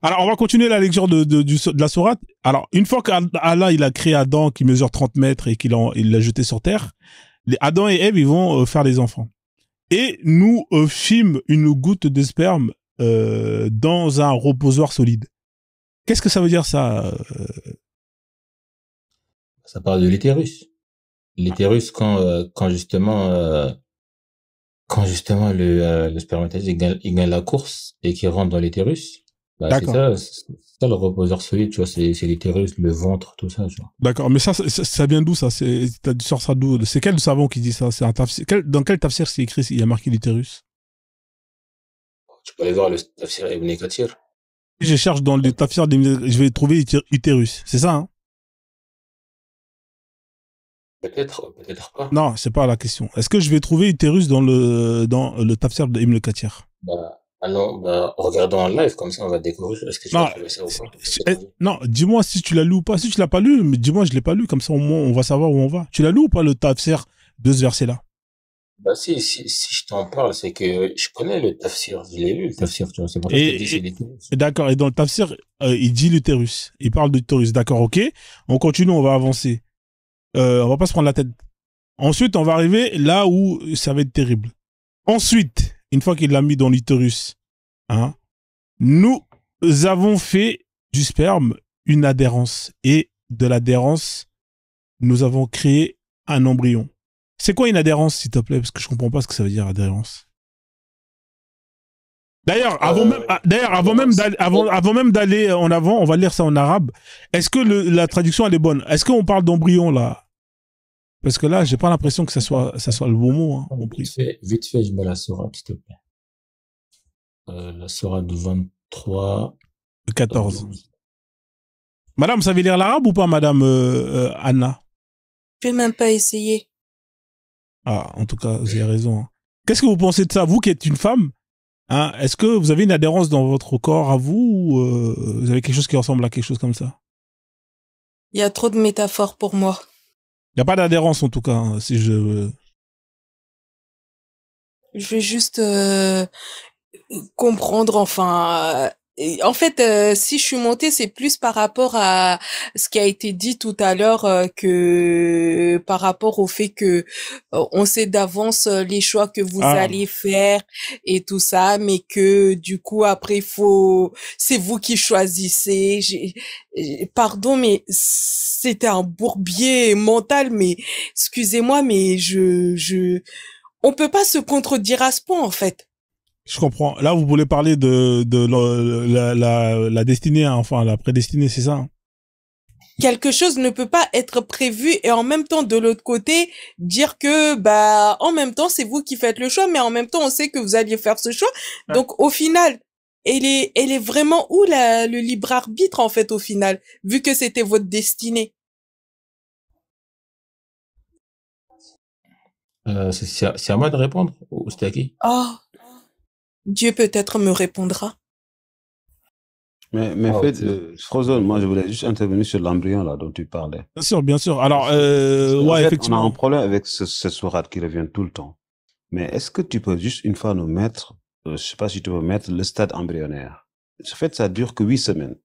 Alors, on va continuer la lecture de la sourate. Alors, une fois qu'Allah, il a créé Adam qui mesure 30 mètres et il l'a jeté sur terre, Adam et Ève, ils vont faire des enfants. Et nous fîmes une goutte de sperme dans un reposoir solide. Qu'est-ce que ça veut dire, ça Ça parle de l'utérus. L'utérus, quand justement le spermatozoïde il gagne la course et qu'il rentre dans l'utérus, bah D'accord. c'est ça le reposeur solide, tu vois, c'est l'utérus, le ventre, tout ça, tu vois. D'accord. Mais ça vient d'où, ça? T'as dû sortir ça d'où? C'est quel savant qui dit ça? C'est un tafsir. Dans quel tafsir c'est écrit, il y a marqué l'utérus? Tu peux aller voir le tafsir Ibn Kathir. Si je cherche dans les tafsirs, je vais trouver utérus. C'est ça, hein? Peut-être, peut-être pas. Non, c'est pas la question. Est-ce que je vais trouver utérus dans le tafsir d'Ibn Kathir? Bah, ah non, bah, regardons en live, comme ça on va découvrir est-ce que tu vas Non, trouver ça ou pas. Je peux te dire. non, dis-moi si tu l'as lu ou pas. Si tu l'as pas lu, mais dis-moi je l'ai pas lu, comme ça au moins on va savoir où on va. Tu l'as lu ou pas, le tafsir de ce verset-là? Bah si je t'en parle, c'est que je connais le tafsir, je l'ai lu le tafsir, tu vois, c'est pour ça que je te dis Et, c'est et- l'utérus. et d'accord, et dans le tafsir, il dit l'utérus. Il parle d'utérus. D'accord, ok. On continue, on va avancer. On va pas se prendre la tête. Ensuite, on va arriver là où ça va être terrible. Ensuite, une fois qu'il l'a mis dans l'utérus, hein, nous avons fait du sperme une adhérence. Et de l'adhérence, nous avons créé un embryon. C'est quoi une adhérence, s'il te plaît? Parce que je comprends pas ce que ça veut dire, adhérence. D'ailleurs, L'adhérence, avant même d'aller en avant, on va lire ça en arabe. Est-ce que la traduction, elle est bonne? Est-ce qu'on parle d'embryon, là? Parce que là, j'ai pas l'impression que ça soit le bon mot, hein, embryon. vite fait, je mets la sourate, s'il te plaît. La sourate de 23, Le 14. 12. Madame, vous savez lire l'arabe ou pas, madame Anna? Je vais même pas essayer. Ah, en tout cas, vous avez raison, hein. Qu'est-ce que vous pensez de ça, vous qui êtes une femme, hein? Est-ce que vous avez une adhérence dans votre corps à vous, ou vous avez quelque chose qui ressemble à quelque chose comme ça? Il y a trop de métaphores pour moi. Il n'y a pas d'adhérence, en tout cas, hein, si je... Je vais juste comprendre, enfin. En fait, si je suis montée, c'est plus par rapport à ce qui a été dit tout à l'heure que par rapport au fait que on sait d'avance les choix que vous Ah, allez faire et tout ça, mais que du coup après c'est vous qui choisissez. Pardon, mais c'était un bourbier mental, mais excusez-moi, mais on peut pas se contredire à ce point en fait. je comprends. Là, vous voulez parler de la destinée, hein, enfin, la prédestinée, c'est ça, hein? Quelque chose ne peut pas être prévu et en même temps de l'autre côté dire que bah en même temps c'est vous qui faites le choix, mais en même temps on sait que vous alliez faire ce choix. Donc au final, elle est vraiment où le libre arbitre en fait au final, vu que c'était votre destinée. C'est à moi de répondre ou c'était à qui? Oh, Dieu peut-être me répondra. Mais Ah, fait, ok. Frozone, moi je voulais juste intervenir sur l'embryon là dont tu parlais. Bien sûr, bien sûr. Alors, Parce qu'en ouais, fait, on a un effectivement. problème avec cette sourate qui revient tout le temps. Mais est-ce que tu peux juste une fois nous mettre, je sais pas si tu peux mettre le stade embryonnaire. En fait, ça dure que 8 semaines.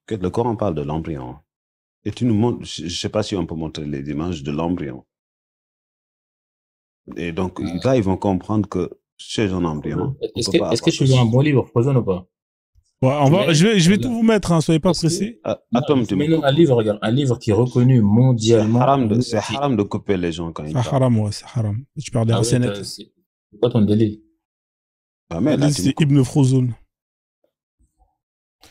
Que le Coran parle de l'embryon. Et tu nous montres, je sais pas si on peut montrer les images de l'embryon. Et donc là, ils vont comprendre que chez un embryon, on peut pas Est-ce que avoir tu de veux un suite. bon livre, Frozen ou pas? Ouais, Mais, je vais tout regarde, vous mettre, hein, soyez pas est-ce que, pressés. Ah, Tom, tu me mais non, coupes. un livre, regarde, un livre qui est reconnu mondialement, un C'est livre qui, haram de couper les gens quand ils C'est parlent. haram, ouais, c'est haram. Tu perds des ah ouais, racénettes. c'est quoi ton délire? Ah, mais là, Allez, tu me c'est coupes. Ibn Frozone.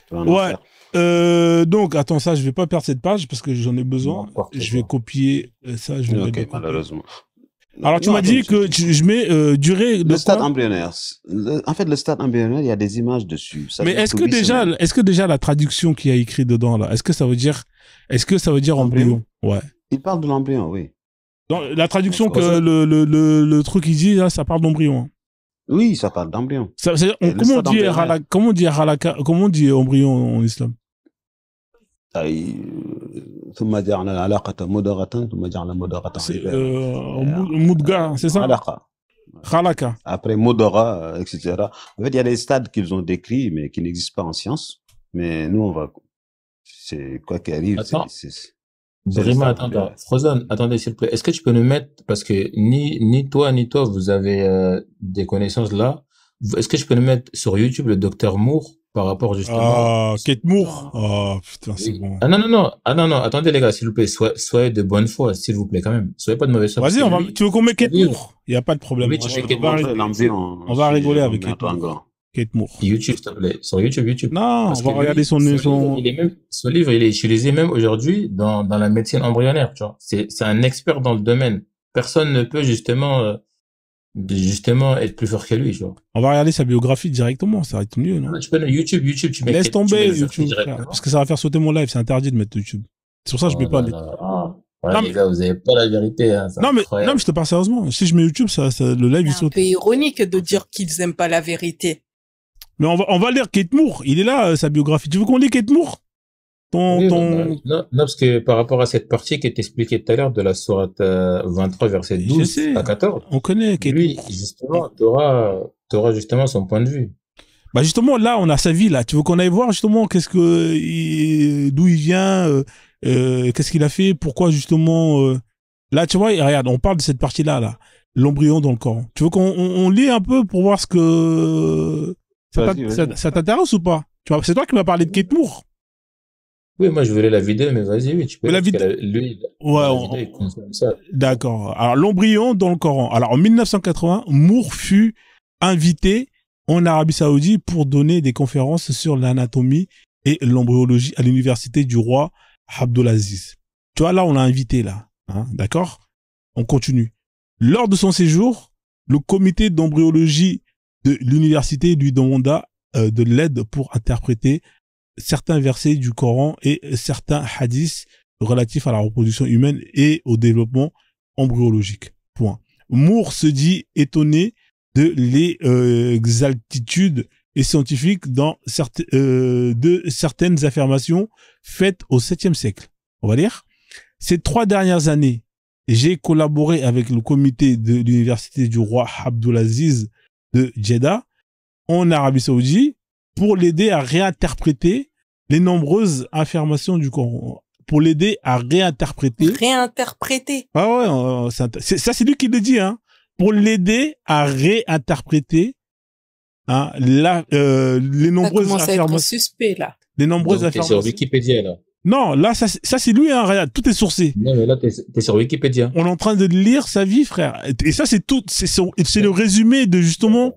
Tu vas en Ouais. enfer. Donc, attends, ça, je vais pas perdre cette page parce que j'en ai besoin. N'importe Je vais quoi. copier ça, je vais le mettre de Ok, côté. malheureusement. Alors, tu Non, m'as attends, dit que je mets durée de le stade quoi? embryonnaire. En fait, le stade embryonnaire, il y a des images dessus. Ça Mais dure que 8 semaines. est-ce que déjà la traduction qui a écrit dedans là, est-ce que ça veut dire L'embryon? embryon? Ouais. Il parle de l'embryon, oui. Dans la traduction Donc, que le truc il dit là, ça parle d'embryon, hein. oui, ça parle d'embryon. Et le Comment on stade dit embryonnaire, comment on dit embryon en islam? ثم جعلنا العلاقة مضغة ثم جعلنا مضغة C'est علقة. moudga, c'est ça? علاقة. Khalaka. Après Modora, etc. En fait, il y a des stades qu'ils ont décrits, mais qui n'existent pas en science. Mais nous, on va, c'est quoi qu'il arrive, Attends. c'est Brima, ça, attends, mais- Frozen, attendez, s'il vous plaît. Est-ce que tu peux nous mettre, parce que ni toi, vous avez des connaissances là. Est-ce que je peux nous mettre sur YouTube le docteur Moore par rapport justement. Ah, Kate Moore. Oh, putain, c'est Oui. bon. Ah non, non, non. Ah non, non. Attendez, les gars, s'il vous plaît. Soyez de bonne foi, s'il vous plaît, quand même. Soyez pas de mauvaise foi. Vas-y, parce on que va, lui, tu veux qu'on mette Kate lui, Moore? Il n'y a pas de problème. Oui, tu mets Kate On va Moore. rigoler. l'ambiance. On va rigoler avec Kate Kate Moore. Moore. Kate Moore. YouTube, s'il te plaît. Sur YouTube. Non, Parce on va que regarder lui, son, livre, son livre, il est utilisé même aujourd'hui dans la médecine embryonnaire, tu vois. C'est un expert dans le domaine. Personne ne peut justement être plus fort que lui, tu vois. on va regarder sa biographie directement, ça va être mieux, non? Tu peux YouTube, tu mets Laisse tu mets tomber le YouTube, frère, directement. parce que ça va faire sauter mon live, c'est interdit de mettre YouTube. C'est pour ça que je mets pas les... Ouais, Non, les mais- gars, vous avez pas la vérité, hein. Non mais je te parle sérieusement. Si je mets YouTube, le live il C'est un saute. peu ironique de dire qu'ils aiment pas la vérité. Mais on va lire Kate Moore. Il est là, sa biographie. Tu veux qu'on lit Kate Moore? Oui, non, parce que par rapport à cette partie qui est expliquée tout à l'heure de la sourate 23, verset Je 12 sais. à 14, On connaît Kate lui, Moore. justement, t'auras justement son point de vue. Bah justement, là, on a sa vie, là. Tu veux qu'on aille voir, justement, d'où il vient, qu'est-ce qu'il a fait, pourquoi, justement, là, tu vois, et regarde, on parle de cette partie-là, là. L'embryon dans le Coran. Tu veux on lit un peu pour voir ce que, Vas-y. ça t'intéresse ou pas? Tu vois, c'est toi qui m'as parlé de Kate Moore. Oui, moi, je voulais la vidéo, mais vas-y, oui, tu peux. Mais la parce vidéo- lui, Ouais, la vidéo, il consomme ça. D'accord. Alors, l'embryon dans le Coran. Alors, en 1980, Moore fut invité en Arabie Saoudite pour donner des conférences sur l'anatomie et l'embryologie à l'université du roi Abdelaziz. Tu vois, là, on l'a invité, là. Hein, d'accord? On continue. Lors de son séjour, le comité d'embryologie de l'université lui demanda de l'aide pour interpréter certains versets du Coran et certains hadiths relatifs à la reproduction humaine et au développement embryologique. Point. Moore se dit étonné de l'exactitude et scientifique de certaines affirmations faites au 7e siècle. On va dire. Ces 3 dernières années, j'ai collaboré avec le comité de l'université du roi Abdelaziz de Jeddah en Arabie Saoudite pour l'aider à réinterpréter les nombreuses affirmations du Coran. Pour l'aider à réinterpréter. Réinterpréter. Ah ouais, ça c'est lui qui le dit, hein. Pour l'aider à réinterpréter, hein, les Ça nombreuses commence à être affirmations. suspect, là. Les nombreuses Donc, t'es sur affirmations. Wikipédia, là. Non, là, ça c'est lui, hein, regarde, tout est sourcé. Non, mais là, t'es sur Wikipédia. On est en train de lire sa vie, frère. Et ça, c'est tout, c'est le résumé de justement,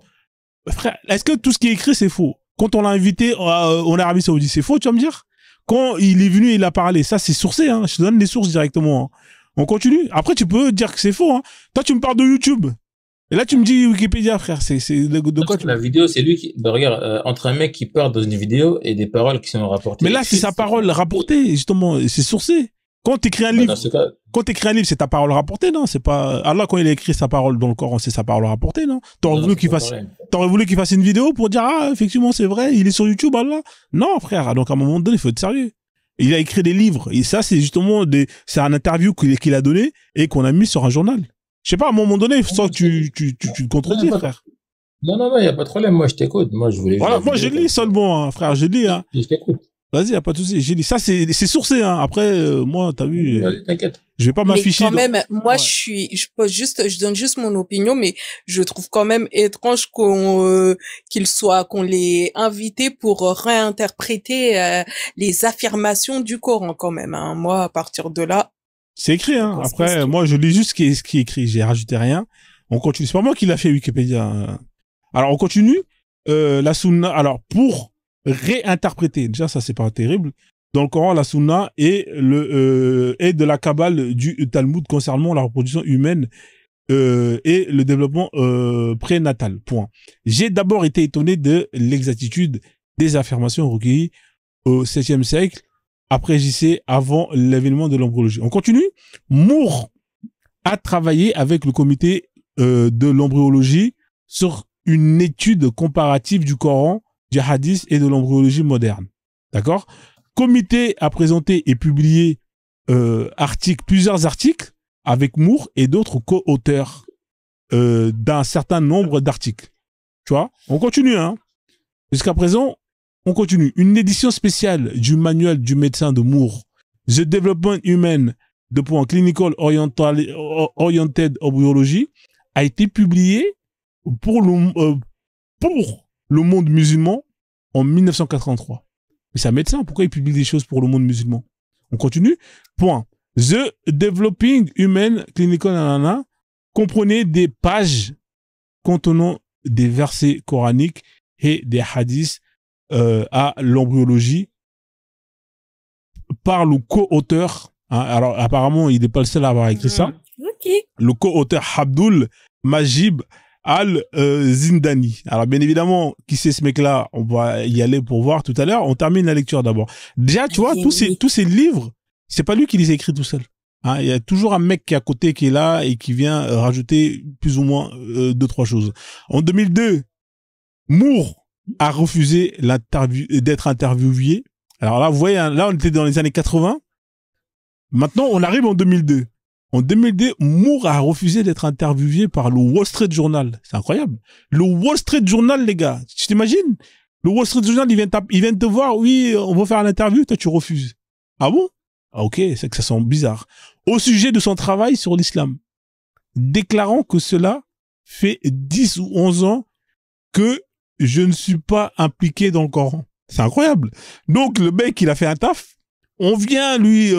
frère, est-ce que tout ce qui est écrit, c'est faux? Quand on l'a invité en Arabie Saoudite, c'est faux, tu vas me dire? Quand il est venu, il a parlé. Ça, c'est sourcé, hein. Je te donne les sources directement, hein. On continue. Après, tu peux dire que c'est faux, hein. Toi, tu me parles de YouTube. Et là, tu me dis Wikipédia, frère. De quoi tu La vidéo, c'est lui qui, bah, regarde, entre un mec qui parle dans une vidéo et des paroles qui sont rapportées. Mais là, c'est sa parole rapportée, justement. C'est sourcé. Quand t'écris un livre, Dans ce cas, c'est ta parole rapportée, non? C'est pas, Allah, quand il a écrit sa parole dans le Coran, c'est sa parole rapportée, non? T'aurais voulu qu'il fasse une vidéo pour dire, ah, effectivement, c'est vrai, il est sur YouTube, Allah? Non, frère. Donc, à un moment donné, il faut être sérieux. Il a écrit des livres. Et ça, c'est justement c'est un interview qu'il a donné et qu'on a mis sur un journal. Je sais pas, à un moment donné, sans que tu te contredis, frère. Non, y a pas de problème. Moi, je t'écoute. Moi, je voulais. Voilà, moi, je lis seulement, hein, frère, je lis, hein. Je t'écoute. Vas-y, y a pas de souci, j'ai dit ça, c'est sourcé, hein. Après, moi, t'as vu, T'inquiète. je vais pas Mais m'afficher. quand même, moi, Ouais. je donne juste mon opinion, mais je trouve quand même étrange qu'on l'ait invité pour réinterpréter les affirmations du Coran quand même, hein. Moi, à partir de là. C'est écrit, hein. pense Après, que moi, je lis juste ce qui est écrit. J'ai rajouté rien. On continue. C'est pas moi qui l'a fait, Wikipédia, hein. Alors, on continue. La sunna. Alors, pour réinterpréter, déjà, ça, c'est pas terrible. Dans le Coran, la sunna est de la Kabbale du Talmud concernant la reproduction humaine, et le développement, prénatal. Point. J'ai d'abord été étonné de l'exactitude des affirmations recueillies au 7e siècle, après JC, avant l'événement de l'embryologie. On continue. Moore a travaillé avec le comité de l'embryologie sur une étude comparative du Coran, du hadith et de l'embryologie moderne. D'accord? Comité a présenté et publié plusieurs articles avec Moore et d'autres co-auteurs d'un certain nombre d'articles. Tu vois? On continue, hein. Jusqu'à présent, On continue. Une édition spéciale du manuel du médecin de Moore, The Development Human, Clinical Oriented Embryology, a été publiée pour le monde musulman en 1983. Mais c'est un médecin, pourquoi il publie des choses pour le monde musulman? On continue. Point. The Developing Human Clinical comprenait des pages contenant des versets coraniques et des hadiths à l'embryologie par le co-auteur. Hein, alors apparemment, il n'est pas le seul à avoir écrit ça. Okay. Le co-auteur Abdul Majib Al-Zindani. Alors bien évidemment, qui c'est ce mec-là? On va y aller pour voir tout à l'heure. On termine la lecture d'abord. Déjà, tu vois, tous ces livres, c'est pas lui qui les a écrits tout seul. Hein, il y a toujours un mec qui est à côté, qui est là et qui vient rajouter plus ou moins 2-3 choses. En 2002, Moore a refusé d'être interviewé. Alors là, vous voyez, là, on était dans les années 80. Maintenant, on arrive en 2002. En 2002, Moore a refusé d'être interviewé par le Wall Street Journal. C'est incroyable. Le Wall Street Journal, les gars. Tu t'imagines? Le Wall Street Journal, il vient te voir. Oui, on va faire l'interview. Toi, tu refuses. Ah bon? Ah, ok, c'est que ça sent bizarre. Au sujet de son travail sur l'islam, déclarant que cela fait 10 ou 11 ans que je ne suis pas impliqué dans le Coran. C'est incroyable. Donc, le mec, il a fait un taf. On vient lui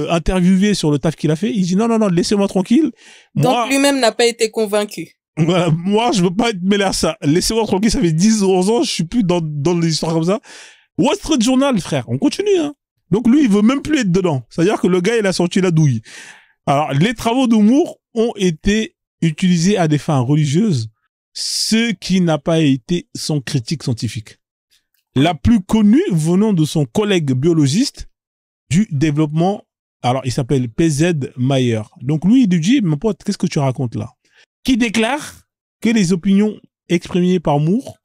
interviewer sur le taf qu'il a fait. Il dit non, laissez-moi tranquille. Donc lui-même n'a pas été convaincu. Voilà, moi, je veux pas être mêlé à ça. Laissez-moi tranquille, ça fait 10 ou 11 ans, je suis plus dans des histoires comme ça. Wall Street Journal, frère, on continue. Hein. Donc lui, il veut même plus être dedans. C'est-à-dire que le gars, il a sorti la douille. Alors, les travaux de Moore ont été utilisés à des fins religieuses, ce qui n'a pas été sans critique scientifique. La plus connue venant de son collègue biologiste du développement, alors il s'appelle P.Z. Mayer. Donc lui, il lui dit, mon pote, qu'est-ce que tu racontes là? Qui déclare que les opinions exprimées par Moore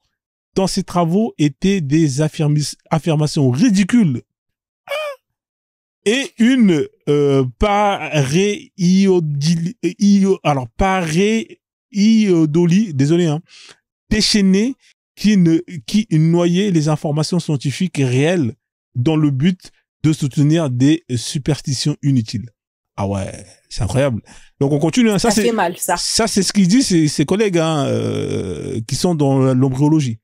dans ses travaux étaient des affirmations ridicules et une pareidolie, désolé, hein, déchaînée qui noyait les informations scientifiques réelles dans le but de soutenir des superstitions inutiles. Ah ouais, c'est incroyable. Donc on continue. Hein. Ça fait mal, ça. Ça, c'est ce qu'il dit ses collègues hein, qui sont dans l'embryologie.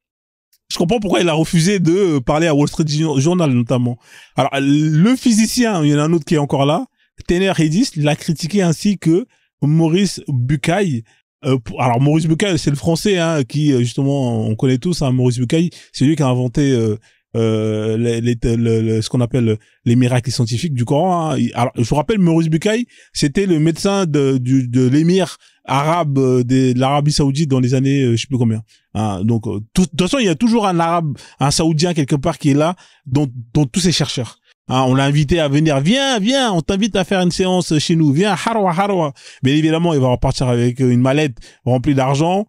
Je comprends pourquoi il a refusé de parler à Wall Street Journal notamment. Alors le physicien, il y en a un autre qui est encore là, Tanner Hedis, l'a critiqué ainsi que Maurice Bucaille. Alors Maurice Bucaille, c'est le français hein, qui justement on connaît tous. Hein, Maurice Bucaille, c'est lui qui a inventé ce qu'on appelle les miracles scientifiques du Coran. Hein. Alors, je vous rappelle, Maurice Bucaille, c'était le médecin de l'émir arabe de l'Arabie Saoudite dans les années, je sais plus combien. Hein. Donc, de toute façon, il y a toujours un arabe, un saoudien quelque part qui est là, dont tous ces chercheurs. Hein, on l'a invité à venir. Viens, on t'invite à faire une séance chez nous. Viens, harwa. Bien évidemment, il va repartir avec une mallette remplie d'argent.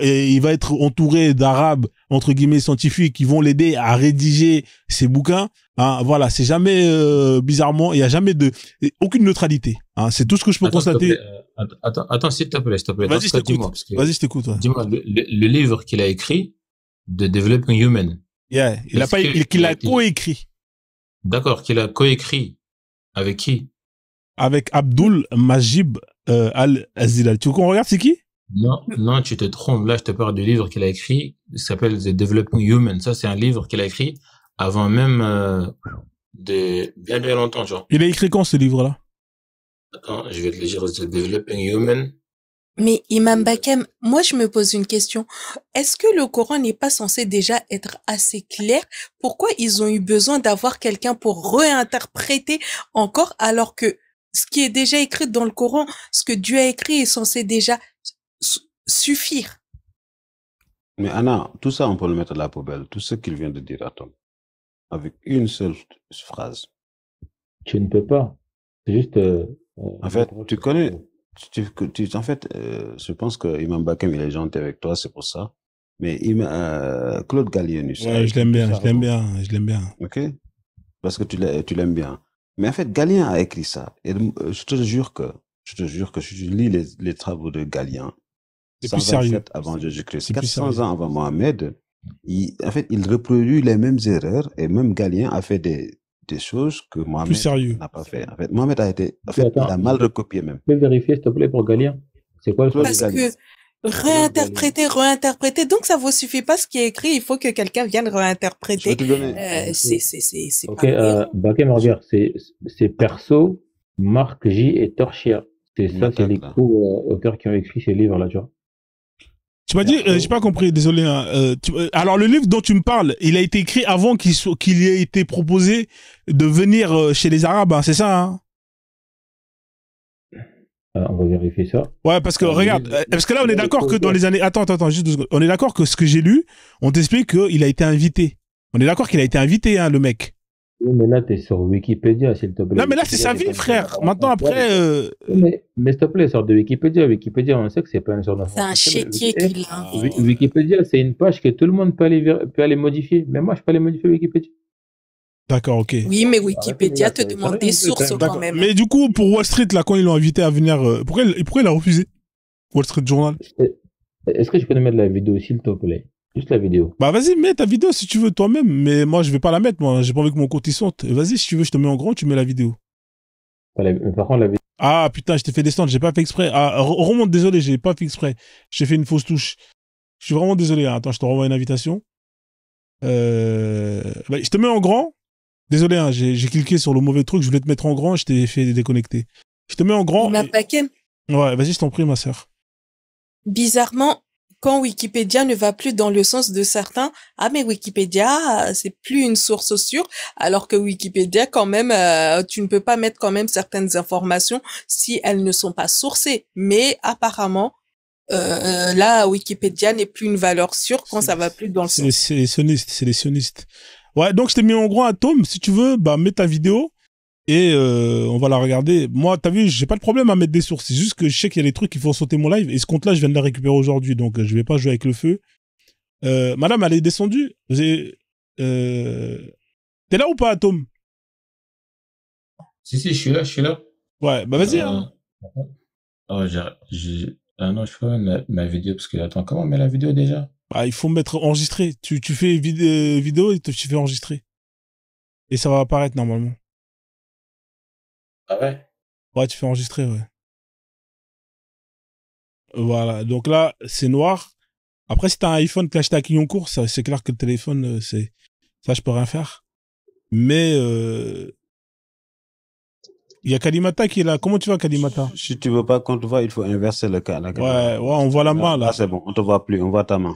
Et il va être entouré d'arabes, entre guillemets, scientifiques qui vont l'aider à rédiger ses bouquins. Hein, voilà, c'est jamais, bizarrement, il n'y a jamais aucune neutralité. Hein, c'est tout ce que je peux constater. Attends, s'il te plaît. Vas-y, je t'écoute. Dis-moi, le livre qu'il a écrit, The Developing Human. Yeah, qu'il a coécrit. D'accord, qu'il a coécrit. Avec qui? Avec Abdul Majib Al-Zilal. Tu veux qu'on regarde c'est qui? Non, tu te trompes. Là, je te parle du livre qu'il a écrit. Il s'appelle The Developing Human. Ça, c'est un livre qu'il a écrit avant même de bien longtemps, genre. Il a écrit quand ce livre-là? Attends, je vais te le dire. The Developing Human. Mais Imam Bakem, moi je me pose une question. Est-ce que le Coran n'est pas censé déjà être assez clair? Pourquoi ils ont eu besoin d'avoir quelqu'un pour réinterpréter encore alors que ce qui est déjà écrit dans le Coran, ce que Dieu a écrit est censé déjà suffire? Mais Anna, tout ça on peut le mettre à la poubelle. Tout ce qu'il vient de dire à Tom. Avec une seule phrase. Tu ne peux pas. C'est juste... en fait, tu connais... en fait, je pense que Imam Bakem il est gentil avec toi, c'est pour ça. Mais Claude Gallienus. Ouais, je l'aime bien. Ok. Parce que tu l'aimes bien. Mais en fait, Galien a écrit ça. Et je te jure que je lis les travaux de Galien. C'est plus sérieux. Avant Jésus-Christ. 400 ans avant Mohamed. En fait, il reproduit les mêmes erreurs et même Galien a fait des choses que Plus Mohamed sérieux. n'a pas fait. En fait, Mohamed a été, en Ok, fait, il attends, a mal recopié même. tu peux vérifier, s'il te plaît, pour Galien? C'est quoi le Claude code? Parce Galien. que réinterpréter, donc ça vous suffit pas ce qui est écrit, il faut que quelqu'un vienne Je vais réinterpréter. te donner. C'est Ok, pas cohérent. Bakem, regarde, c'est Perso, Marc J et Torchia. C'est Une ça, c'est les attaque, là. co-auteurs qui ont écrit ces livres-là, tu vois. Tu m'as dit, j'ai pas compris, désolé. Hein, alors le livre dont tu me parles, il a été écrit avant qu'il ait été proposé de venir chez les Arabes, hein, c'est ça hein? On va vérifier ça. Ouais, parce que regarde, parce que là on est d'accord que dans les années, attends, juste 2 secondes. On est d'accord que ce que j'ai lu, on t'explique qu'il a été invité. On est d'accord qu'il a été invité, hein, le mec. Oui, mais là, t'es sur Wikipédia, s'il te plaît. Non, mais là c'est sa vie, frère. Maintenant après, Mais s'il te plaît, sors de Wikipédia. Wikipédia, on sait que c'est pas une sorte C'est un d'information. chéquier qu'il a invité. Wikipédia, c'est une page que tout le monde peut aller modifier. Mais moi, je peux aller modifier Wikipédia. d'accord, ok. Oui, mais Wikipédia te Arrêtez, demande ça des rien, sources quand quand D'accord. même. Mais du coup, pour Wall Street, là, quand ils l'ont invité à venir, pourquoi il a refusé Wall Street Journal. Est-ce que je peux te mettre la vidéo, s'il te plaît? Juste la vidéo. Bah vas-y, mets ta vidéo si tu veux toi-même, mais moi je vais pas la mettre, moi j'ai pas envie que mon compte il saute. Vas-y, si tu veux, je te mets en grand, tu mets la vidéo. Mais par contre, la vidéo. Ah putain, je t'ai fait descendre, j'ai pas fait exprès. Ah, remonte, désolé, j'ai pas fait exprès. J'ai fait une fausse touche. Je suis vraiment désolé. Hein. Attends, je te renvoie une invitation. Bah, je te mets en grand. Désolé, hein, j'ai cliqué sur le mauvais truc, je voulais te mettre en grand, je t'ai fait déconnecter. Je te mets en grand. Ma paquet. Ouais, vas-y, je t'en prie, ma sœur. Bizarrement, quand Wikipédia ne va plus dans le sens de certains, ah mais Wikipédia, c'est plus une source sûre, alors que Wikipédia, quand même, tu ne peux pas mettre quand même certaines informations si elles ne sont pas sourcées. Mais apparemment, là, Wikipédia n'est plus une valeur sûre quand ça va plus dans le sens. C'est les sionistes. Ouais, donc je t'ai mis en grand Tom, si tu veux, bah mets ta vidéo et on va la regarder. Moi, t'as vu, j'ai pas de problème à mettre des sources, c'est juste que je sais qu'il y a des trucs qui font sauter mon live et ce compte-là, je viens de la récupérer aujourd'hui, donc je vais pas jouer avec le feu. Madame, elle est descendue. T'es là ou pas, Tom? Si, je suis là. Ouais, bah vas-y. Hein. Oh, ah non, je peux mettre ma vidéo parce que attends, comment on met la vidéo déjà? Bah, il faut mettre enregistré. Tu fais vidéo et tu fais enregistrer. Et ça va apparaître normalement. Ah ouais? Ouais, tu fais enregistrer, ouais. Voilà. Donc là, c'est noir. Après, si t'as un iPhone que t'as à Clignancourt, c'est clair que le téléphone, ça, je peux rien faire. Mais, il y a Kalimata qui est là. Comment tu vas, Kalimata? Si tu veux pas qu'on te voit, il faut inverser la caméra. Ouais, on voit la main, là. Ah, c'est bon, on te voit plus, on voit ta main.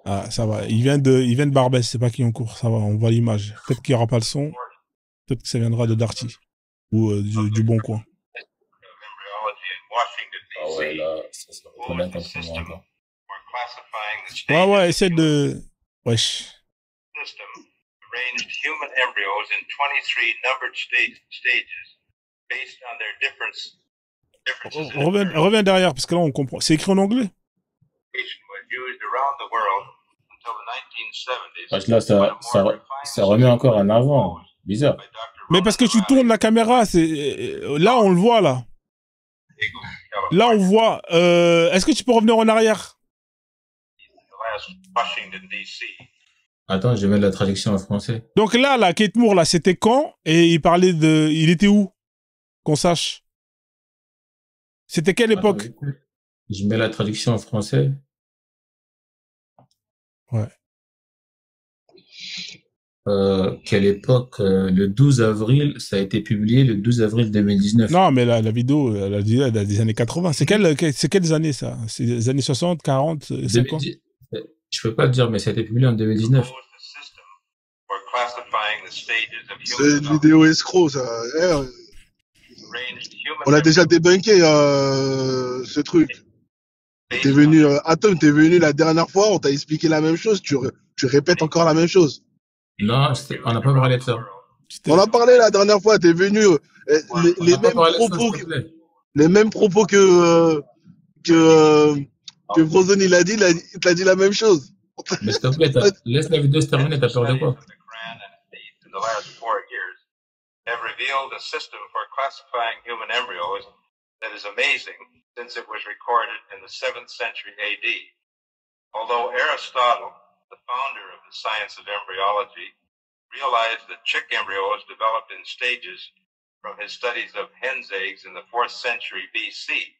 Ah, ça va. Il vient de Barbès, c'est pas Clignancourt. Ça va, on voit l'image. Peut-être qu'il y aura pas le son. Peut-être que ça viendra de Darty. Ou du Bon Coin. Ah ouais, là, ça se reconnaît quand on voit encore. Ouais, essaie de... Wesh. Arranged human embryos in 23 numbered stages based on their differences Reviens derrière, parce que là, on comprend. C'est écrit en anglais. Parce que là, ça remet encore en avant. Bizarre. Mais parce que tu tournes la caméra, là, on le voit, là. Là, on voit. Est-ce que tu peux revenir en arrière? Attends, je vais mettre la traduction en français. Donc là, Kate Moore, là, c'était quand? Et il parlait de... Il était où? Qu'on sache. C'était quelle époque? Attends, je mets la traduction en français. Ouais. Quelle époque? Le 12 avril, ça a été publié le 12 avril 2019. Non, mais la vidéo, elle a des années 80. C'est quelles années, ça? C'est les années 60, 40, 50? Je peux pas te dire, mais ça a été publié en 2019. C'est une vidéo escroc, ça. On a déjà débunké ce truc. T'es venu, Atom, t'es venu la dernière fois, on t'a expliqué la même chose, tu répètes encore la même chose. Non, on n'a pas parlé de ça. On a parlé la dernière fois, t'es venu, les mêmes propos que Frozone il t'a dit la même chose. Mais s'il te plaît, laisse la vidéo se terminer, t'as peur de quoi? Have revealed a system for classifying human embryos that is amazing since it was recorded in the 7th century AD. Although Aristotle the founder of the science of embryology, realized that chick embryos developed in stages from his studies of hen's eggs in the 4th century BC.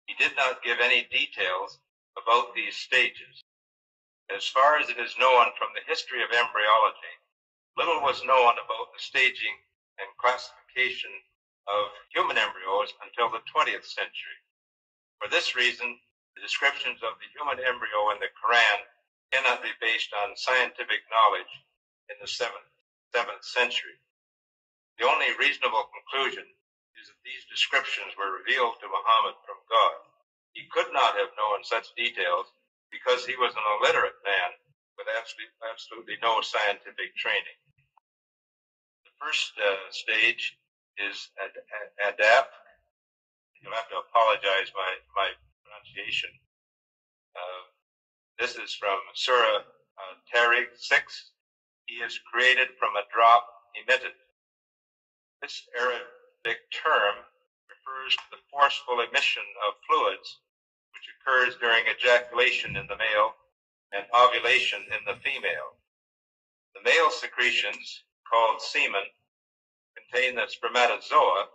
He did not give any details about these stages. As far as it is known from the history of embryology, little was known about the staging and classification of human embryos until the 20th century. For this reason, the descriptions of the human embryo in the Quran cannot be based on scientific knowledge in the 7th century. The only reasonable conclusion is that these descriptions were revealed to Muhammad from God. He could not have known such details because he was an illiterate man with absolutely no scientific training. The first stage is adap. You'll have to apologize my pronunciation. This is from Surah Tariq 6. He is created from a drop emitted. This Arabic term refers to the forceful emission of fluids which occurs during ejaculation in the male and ovulation in the female. The male secretions, called semen, contain the spermatozoa,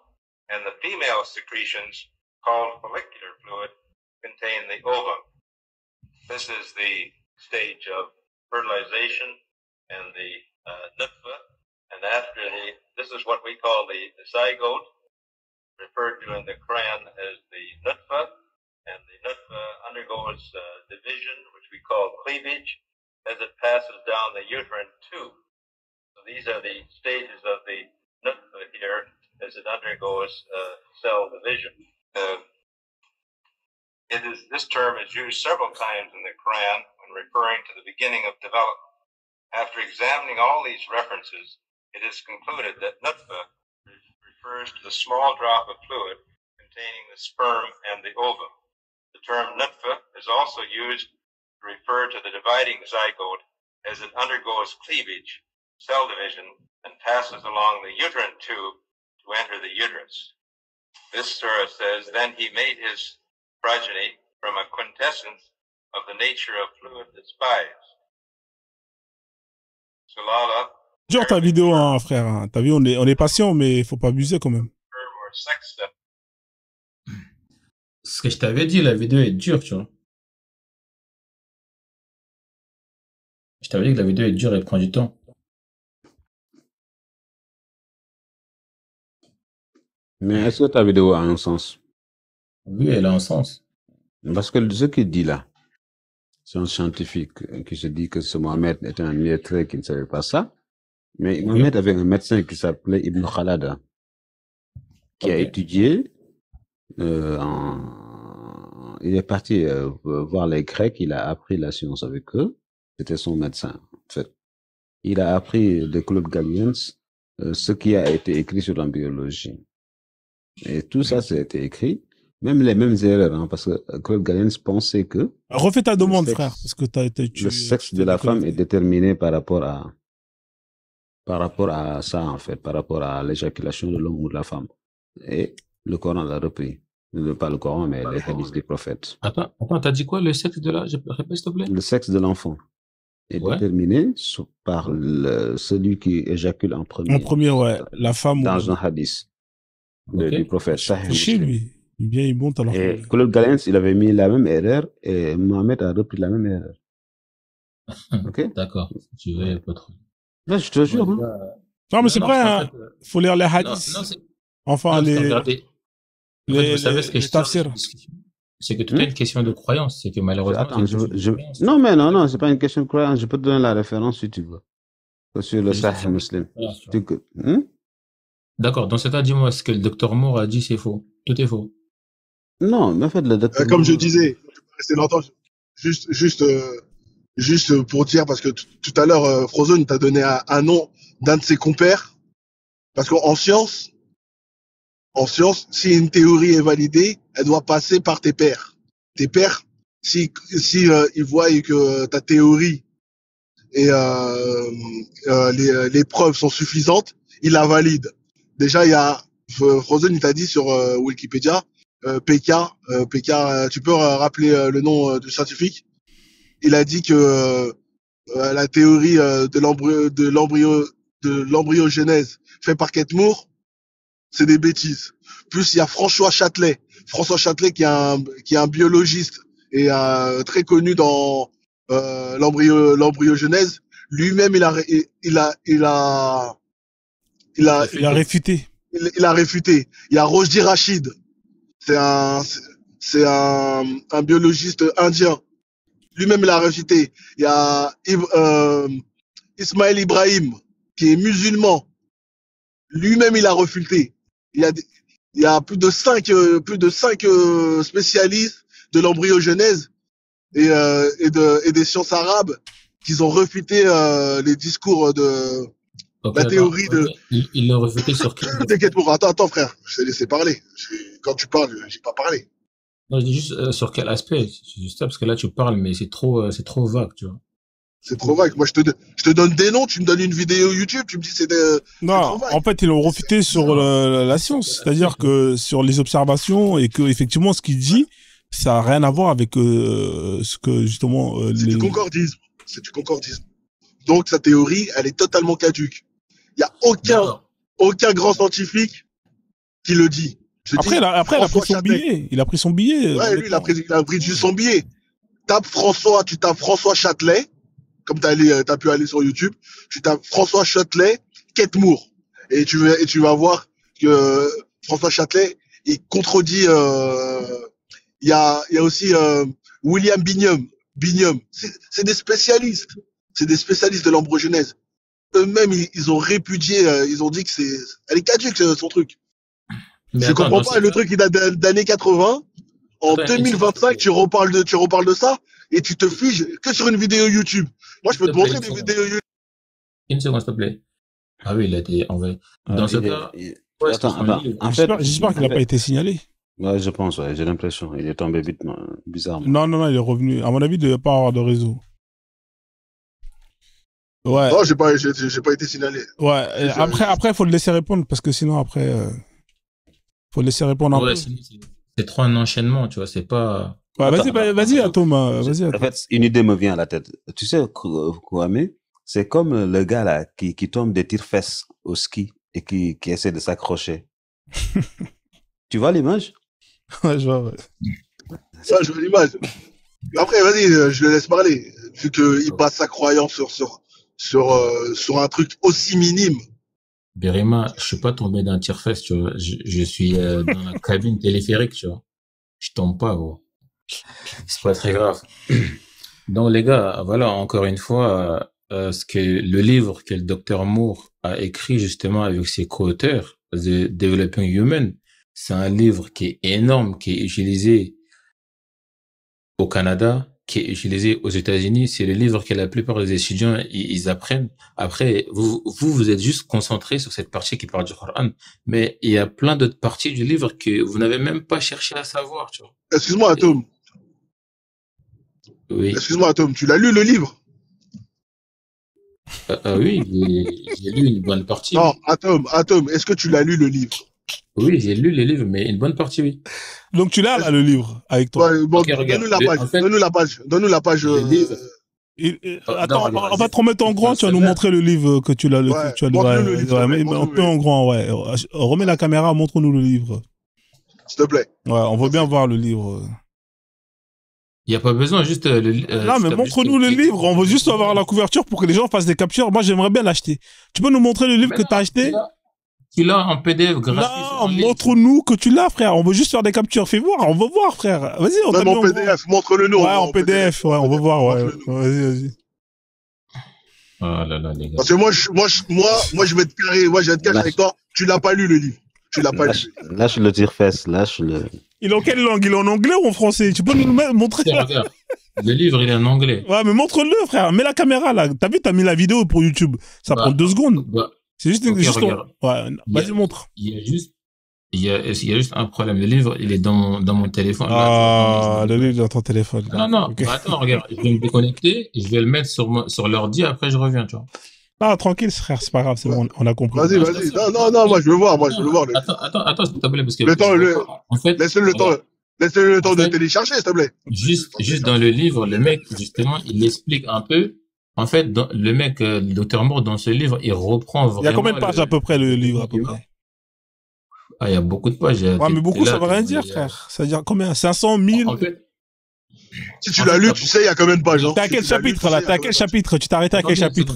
and the female secretions, called follicular fluid, contain the ovum. This is the stage of fertilization and the nutfa, and after this is what we call the zygote, referred to in the Quran as the nutfa, and the nutfa undergoes division, which we call cleavage, as it passes down the uterine tube. So these are the stages of the nutfa here as it undergoes cell division. This term is used several times in the Quran when referring to the beginning of development. After examining all these references, it is concluded that nutfa refers to the small drop of fluid containing the sperm and the ovum. The term nutfa is also used to refer to the dividing zygote as it undergoes cleavage, cell division, and passes along the uterine tube to enter the uterus. This surah says, then he made his progeny from a quintessence of the nature of fluid despised. Sulala. Genre ta vidéo, hein, frère. Hein. T'as vu, on est patient, mais faut pas abuser quand même. Ce que je t'avais dit, la vidéo est dure, tu vois. Je t'avais dit que la vidéo est dure et prend du temps. Mais est-ce que ta vidéo a un sens? Oui, elle a un sens. Parce que ce qu'il dit là, c'est un scientifique qui se dit que ce Mohamed était un illettré qui ne savait pas ça. Mais Mohamed avait un médecin qui s'appelait Ibn Khalada, qui a étudié il est parti voir les Grecs, il a appris la science avec eux. C'était son médecin, en fait. Il a appris de Claude Galliens ce qui a été écrit sur l'embryologie. Et tout ça, ça a été écrit. Même les mêmes erreurs, hein, parce que Claude Galliens pensait que... Refais ta demande, frère, parce que le sexe de la femme est déterminé par rapport à ça, en fait, par rapport à l'éjaculation de l'homme ou de la femme. Et le Coran l'a repris. Pas le Coran, mais les hadiths des prophètes. Attends, t'as dit quoi, le sexe de la... Répète, s'il te plaît. Le sexe de l'enfant est déterminé par celui qui éjacule en premier. En premier, ouais. La femme. Dans un hadith du prophète. C'est chez lui. Il vient, il monte alors. Et Claude Galliens, il avait mis la même erreur et Mohamed a repris la même erreur. Ok? D'accord. Tu veux pas trop. Mais je te jure. Non, mais c'est vrai, hein. Faut lire les hadiths. Enfin, vous savez ce que je tafsir. C'est que tout est une question de croyance. C'est que malheureusement. Attends, non, mais non, c'est pas une question de croyance. Je peux te donner la référence si tu veux. Sur le Sahih Muslim. D'accord. Dans ce cas, dis-moi, ce que le docteur Moore a dit, c'est faux. Tout est faux. Non, mais en fait, le docteur comme je disais, c'est longtemps. Juste pour dire, parce que tout à l'heure, Frozone t'a donné un nom d'un de ses compères. Parce qu'en science, si une théorie est validée, elle doit passer par tes pairs. Tes pairs, si ils voient que ta théorie et les preuves sont suffisantes, ils la valident. Déjà, il y a Frozone, il t'a dit sur Wikipédia, PK, tu peux rappeler le nom du scientifique? Il a dit que la théorie de l'embryogenèse fait par Kate Moore, c'est des bêtises. Plus il y a François Châtelet qui est un biologiste et très connu dans l'embryogenèse. Lui-même, il a réfuté. Il a réfuté. Il y a Rojdi Rachid. C'est un biologiste indien. Lui-même, il a réfuté. Il y a Ismaël Ibrahim, qui est musulman. Lui-même, il a réfuté. Il y a plus de 5 spécialistes de l'embryogenèse et des sciences arabes qui ont réfuté les discours de la théorie de. Il l'a réfuté sur quel? T'inquiète pour. Attends, frère. Je t'ai laissé parler. Quand tu parles, j'ai pas parlé. Non, je dis juste sur quel aspect. C'est juste ça, parce que là, tu parles, mais c'est trop vague, tu vois. C'est trop vague. Moi, je te donne des noms, tu me donnes une vidéo YouTube, tu me dis c'est non, en fait, ils l'ont refuté sur la science. C'est-à-dire que sur les observations et que, effectivement, ce qu'il dit, ça n'a rien à voir avec ce que, justement, c'est du concordisme. C'est du concordisme. Donc, sa théorie, elle est totalement caduque. Il y a aucun grand scientifique qui le dit. Après, il a pris son billet. Il a pris son billet. Ouais, lui, il a pris juste son billet. Tu tapes François Châtelet, comme t'as pu aller sur YouTube. Tu tapes François Châtelet, Kate Moore. Et tu vas voir que François Châtelet, il contredit, il y a aussi, William Bignum. C'est des spécialistes. C'est des spécialistes de l'embryogenèse. Eux-mêmes, ils ont répudié, ils ont dit que elle est caduque, son truc. Je comprends pas, le truc, il date d'années 80. En 2025, tu reparles de ça, et tu te figes que sur une vidéo YouTube. Moi, je peux te montrer des vidéos YouTube. Une seconde, s'il te plaît. Ah oui, il a été envoyé. Dans ce cas, attends. En fait, j'espère qu'il n'a pas été signalé. Ouais, je pense, j'ai l'impression. Il est tombé vite, bizarrement. Non, il est revenu. À mon avis, il ne devait pas avoir de réseau. Ouais. Non, j'ai pas été signalé. Ouais. Après, faut le laisser répondre parce que sinon, après, faut le laisser répondre un peu. C'est trop un enchaînement, tu vois, c'est pas. Ouais, vas-y, Atom. En fait, une idée me vient à la tête. Tu sais, Kwame, c'est comme le gars là qui tombe des tire-fesses au ski et qui essaie de s'accrocher. Tu vois l'image? Ouais, je vois, ouais. Ça, je vois l'image. Après, vas-y, je le laisse parler. Vu qu'il base sa croyance sur un truc aussi minime. Birima, je suis pas tombé d'un tire-fesse, tu vois. Je suis dans la cabine téléphérique, tu vois. Je tombe pas, gros. C'est pas très grave. Donc, les gars, voilà, encore une fois, le livre que le docteur Moore a écrit justement avec ses co-auteurs, The Developing Human, c'est un livre qui est énorme, qui est utilisé au Canada, qui est utilisé aux États-Unis. C'est le livre que la plupart des étudiants, ils apprennent. Après, vous êtes juste concentré sur cette partie qui parle du Coran. Mais il y a plein d'autres parties du livre que vous n'avez même pas cherché à savoir, tu vois. Excuse-moi, Atom. Oui. Excuse-moi, Atom. Tu l'as lu, le livre? Oui, j'ai lu une bonne partie. Non, Atom, est-ce que tu l'as lu, le livre? Oui, j'ai lu les livres, mais une bonne partie, oui. Donc tu l'as là, le livre avec toi. Ouais, bon, okay, donne-nous la page. Donne-nous la page. Attends, on va te remettre en grand. Tu vas nous montrer le livre que tu l'as. Montre-nous le livre. Un peu en grand, ouais. Remets la caméra, montre-nous le livre. S'il te plaît. Ouais, on veut bien voir le livre. Il n'y a pas besoin, juste... non, mais montre-nous le livre. On veut juste avoir la couverture pour que les gens fassent des captures. Moi, j'aimerais bien l'acheter. Tu peux nous montrer le livre que tu as acheté? Tu l'as en PDF gratuit. Non, montre-nous que tu l'as, frère. On veut juste faire des captures. Fais voir, on veut voir, frère. Vas-y, on t'a mis en PDF, montre-le-nous. Ouais, en PDF, ouais, on veut voir, ouais. Vas-y. Oh là là, les gars. Parce que moi, je vais être carré. Moi, je vais être carré avec toi. Tu l'as pas lu, le livre. Tu l'as pas lu. Lâche le tire-fesse, lâche-le. Il est en quelle langue? Il est en anglais ou en français? Tu peux nous montrer? Regarde. Le livre, il est en anglais. Ouais, mais montre-le, frère. Mets la caméra, là. T'as vu, t'as mis la vidéo pour YouTube. Ça prend 2 secondes. C'est juste une histoire. Ouais, vas-y, montre. Il y a juste un problème. Le livre, il est dans mon téléphone. Ah, le livre dans ton téléphone. Non. Okay. Bah, attends, regarde. Je vais me déconnecter. Je vais le mettre sur l'ordi. Après, je reviens, tu vois. Ah, tranquille, frère. C'est pas grave. C'est bon. On a compris. Vas-y. Non. Moi, je veux voir. Attends, s'il te plaît, parce que. En fait. Laisse-le le temps de télécharger, s'il te plaît. Juste dans le livre, le mec, justement, il explique un peu En fait, le mec, le docteur Moore, dans ce livre, il reprend vraiment. Il y a combien de pages à peu près le livre à peu près? Ah, il y a beaucoup de pages. Ouais, mais beaucoup, ça veut rien dire, frère. Ça veut dire combien? 500, 1000? En fait, Si tu l'as lu, tu sais, il y a combien de pages. Hein. T'as Si quel tu l'as lu, chapitre, tu là? sais, T'as il y a quel combien de pages. chapitre? Tu t'arrêtes à quel chapitre?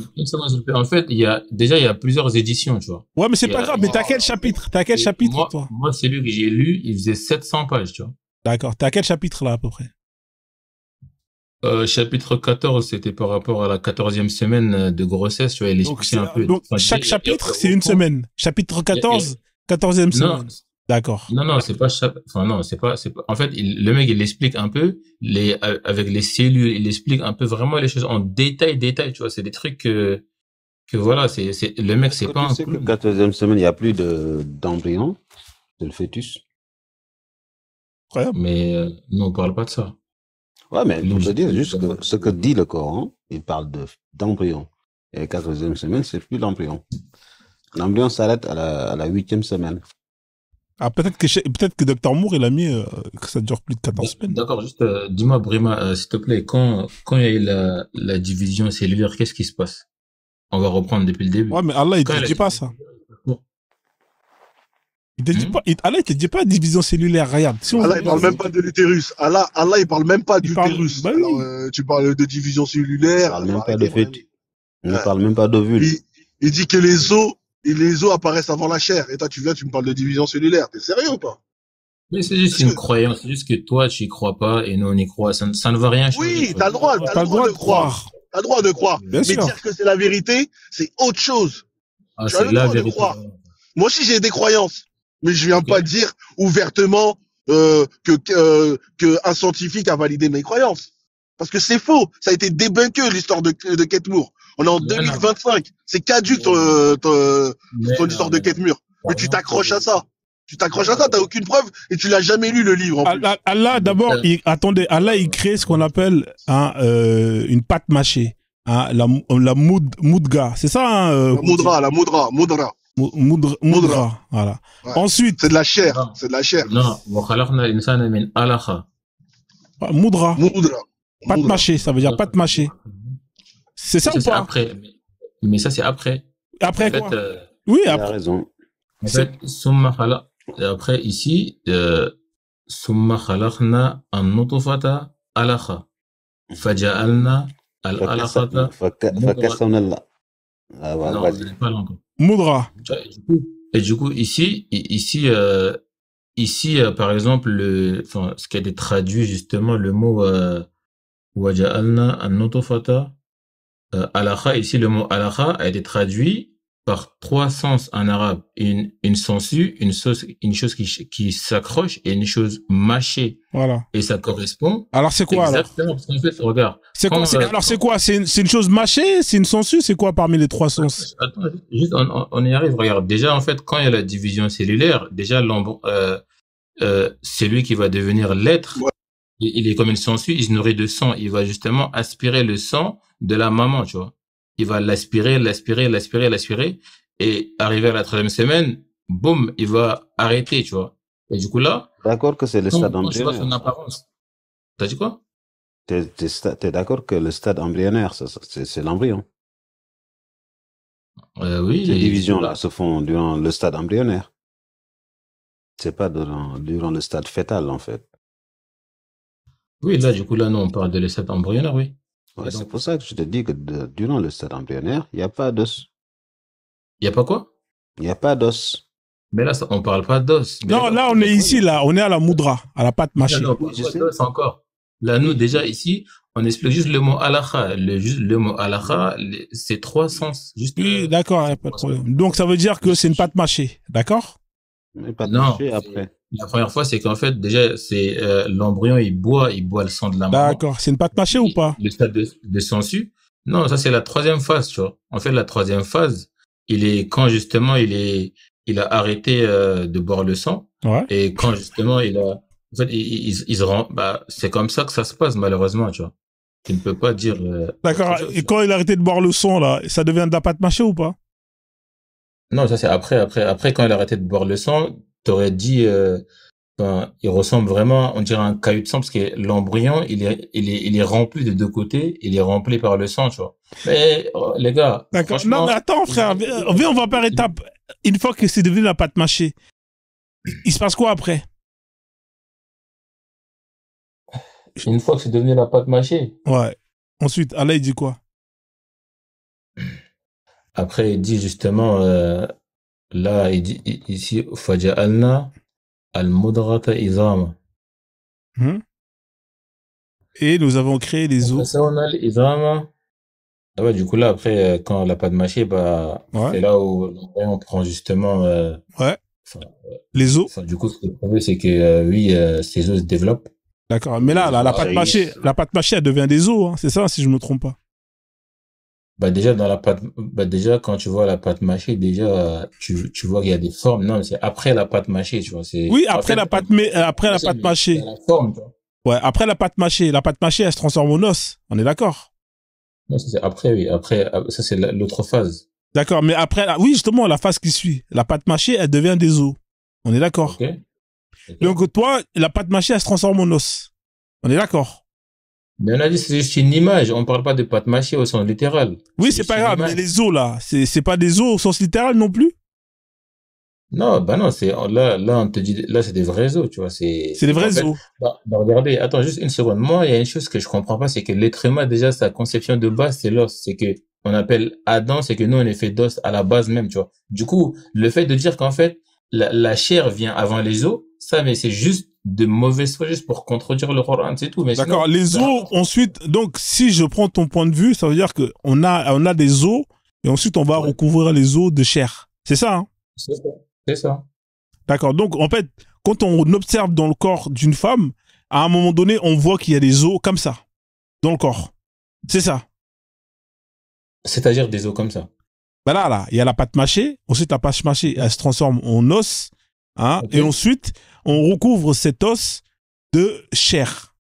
En fait, il y a plusieurs éditions, tu vois. Ouais, mais c'est Il y pas a- grave, mais t'as quel chapitre? T'as quel chapitre, toi? Moi, celui que j'ai lu, il faisait 700 pages, tu vois. D'accord. T'as quel chapitre, là, à peu près? Chapitre 14, c'était par rapport à la 14e semaine de grossesse, tu vois, il Donc, expliquait un peu. donc Enfin, chaque il y a- chapitre, c'est une semaine. Chapitre 14, 14e Non, semaine. D'accord. non, c'est pas enfin, non, c'est pas, en fait, le mec, il explique un peu avec les cellules, il explique un peu vraiment les choses en détail, tu vois, c'est des trucs que voilà, le mec, c'est pas Tu un sais que clown. 14e semaine, il n'y a plus d'embryon, de le fœtus. Incroyable. Mais, nous, on parle pas de ça. Ouais, mais Nous, pour te je- dire juste que ce que dit le Coran, il parle d'embryon. Et 14e semaine, c'est plus l'embryon. L'embryon s'arrête à la 8e semaine. Ah, peut-être que Dr. Moore, il a mis que ça dure plus de 14 semaines. D'accord, juste, dis-moi, Brima, s'il te plaît, quand il y a eu la division cellulaire, qu'est-ce qui se passe? On va reprendre depuis le début. Ouais, mais Allah, il Quand te elle a dit pas dit- ça. Bon. Il te dit pas, Allah, il te dit pas division cellulaire, regarde. Si on Allah, il parle même pas de l'utérus. Allah, il parle même pas Il parle- d'utérus. bah oui. Alors, tu parles de division Il cellulaire. parle même faut pas de arrêter, fœtus. Il ne Ouais. parle même pas d'ovule. Il dit que les os apparaissent avant la chair. Et toi, tu me parles de division cellulaire. T'es sérieux ou pas? Mais c'est juste Est-ce une que- croyance, c'est juste que toi, tu y crois pas et nous, on y croit. Ça ne va rien changer. Oui, t'as le droit, T'as le droit de croire. T'as le droit de croire. Bien Mais sûr. dire que c'est la vérité, c'est autre chose. Ah, tu as c'est le la droit de vérité. croire. Moi aussi, j'ai des croyances. Mais je viens Ok. pas dire ouvertement que un scientifique a validé mes croyances. Parce que c'est faux. Ça a été débunké, l'histoire de Kate Moore. On est en Non, 2025. C'est caduque, ton histoire de Kate Moore. Mais tu t'accroches à ça. Tu t'accroches à ça, t'as aucune preuve et tu l'as jamais lu le livre en plus. Allah, d'abord, attendez, Allah, il crée ce qu'on appelle une pâte mâchée. Hein, la moudga. C'est ça, hein, La moudra. moudra. Voilà. Ouais. Ensuite, C'est de la chair. Non. C'est de la chair. Non, وَخَلَقْنَا الْإِنسَانَ مِنْ عَلَقٍ. moudra. Moudra. Pâte Moudra. mâchée, ça veut dire pâte mâchée. C'est ça Ça, ou c'est pas? après. Mais ça, c'est après. Après En fait, quoi? Oui, Il a après. raison. en fait, et après, ici, ثُمَّ خَلَقْنَا النُّطْفَةَ عَلَقًا فَجَعَلْنا الْعَلَقَةَ فكسرنا الله. Ah, ouais, Non, vas-y. je n'ai pas l'angle. Moudra. Et du coup, ici, par exemple, ce qui a été traduit justement, le mot وَجَعَلْنَا النُّطْفَةَ عَلَقًا, ici, le mot عَلَقًا a été traduit par 3 sens en arabe. Une sangsue, une chose qui s'accroche et une chose mâchée. Voilà. Et ça correspond Alors, c'est quoi, alors? exactement, parce qu'en fait, regarde. C'est quoi, alors, c'est quoi? C'est une chose mâchée? C'est une sangsue? C'est quoi parmi les 3 sens? Attends, juste, on y arrive. Regarde, déjà, en fait, quand il y a la division cellulaire, déjà, c'est lui qui va devenir l'être. Ouais. Il est comme une sangsue, il se nourrit de sang. Il va justement aspirer le sang de la maman, tu vois. Il va l'aspirer. Et arrivé à la 3e semaine, boum, il va arrêter, tu vois. Et du coup, là, D'accord que c'est le stade quand tu vois son embryonnaire. apparence. T'as dit quoi? T'es d'accord que le stade embryonnaire, c'est l'embryon. Oui. Ces divisions-là se font durant le stade embryonnaire. C'est pas durant le stade fœtal, en fait. Oui, là, du coup, là, non, on parle de l'essai embryonnaire, oui. Ouais, Et c'est donc- pour ça que je te dis que durant le stade embryonnaire, il n'y a pas d'os. Il y a pas quoi? Il n'y a pas d'os. Mais là, on parle pas d'os. Mais Non, là, on est ici, là. On est à la moudra, à la pâte mâchée. Non, Oui, je sais. d'os encore. Là, nous, déjà, ici, on explique juste le mot halakha. Juste le mot halakha, c'est 3 sens. Juste, Oui, d'accord, y a pas de problème. Donc, ça veut dire que c'est une pâte mâchée. D'accord? Mais pas Non, touché après. la première fois, c'est qu'en fait, déjà, c'est l'embryon, il boit le sang de la maman. D'accord. C'est une pâte mâchée ou pas? Le stade de sangsue. Non, ça, c'est la 3e phase, tu vois. En fait, la 3e phase, il est quand justement il a arrêté de boire le sang. Ouais. Et quand justement en fait, il se rend, c'est comme ça que ça se passe, malheureusement, tu vois. Tu ne peux pas dire, D'accord. autre chose. Et quand il a arrêté de boire le sang, là, ça devient de la pâte mâchée ou pas? Non, ça c'est après, quand il a arrêté de boire le sang, t'aurais dit, il ressemble vraiment, on dirait un caillou de sang, parce que l'embryon, il est rempli des deux côtés, il est rempli par le sang, tu vois. Mais, les gars, D'accord. Non, franchement, mais attends, frère. Viens, on va par étapes. Une fois que c'est devenu la pâte mâchée, il se passe quoi après? une fois que c'est devenu la pâte mâchée, Ouais. Ensuite, Allah, il dit quoi? après, il dit justement, là, il dit ici, Faja'alna al-mudrata izama. Hum. Et nous avons créé les Après os. ça, on a l'izama. Ah ouais, du coup, là, après, quand la pâte mâchée, bah, Ouais. c'est là où on prend justement, Ouais. enfin, Les os. du coup, ce qui est prévu, c'est que, oui, ces os se développent. D'accord. Mais là, la Ah, pâte oui. mâchée, elle devient des os, hein. C'est ça, si je me trompe pas. Bah, déjà, déjà, quand tu vois la pâte mâchée, déjà, tu vois qu'il y a des formes. Non, c'est après la pâte mâchée, tu vois. Oui, En après fait, après la pâte il y mâchée. a la forme, tu vois. Ouais, après la pâte mâchée, elle se transforme en os. On est d'accord? Non, ça, c'est après, oui. Après, ça, c'est l'autre phase. D'accord, mais après, oui, justement, la phase qui suit, la pâte mâchée, elle devient des os. On est d'accord? Ok? Ok. Donc, toi, la pâte mâchée, elle se transforme en os. On est d'accord? Mais on a dit c'est juste une image. On parle pas de pâte mâchée au sens littéral. Oui, C'est c'est juste pas une grave, mais image. les os, là, c'est pas des os au sens littéral non plus? Non, bah non, là, on te dit, là, c'est des vrais os, tu vois. C'est des En vrais fait, os. bah, regardez, attends juste une seconde. Moi, il y a une chose que je comprends pas, c'est que l'être humain, déjà, sa conception de base, c'est l'os. C'est que, on appelle Adam, c'est que nous, on est fait d'os à la base même, tu vois. Du coup, le fait de dire qu'en fait, la chair vient avant les os, ça, mais c'est juste de mauvaise foi, juste pour contredire le Coran, c'est tout. Mais sinon, D'accord, les os, ensuite, donc, si je prends ton point de vue, ça veut dire que on a des os, et ensuite, on va Ouais. recouvrir les os de chair. C'est ça, hein? c'est ça. C'est ça. D'accord. Donc, en fait, quand on observe dans le corps d'une femme, à un moment donné, on voit qu'il y a des os comme ça, dans le corps. C'est ça. C'est-à-dire des os comme ça. Ben là, il y a la pâte mâchée. Ensuite, la pâte mâchée, elle se transforme en os. Hein, Ok. et ensuite, on recouvre cet os de chair.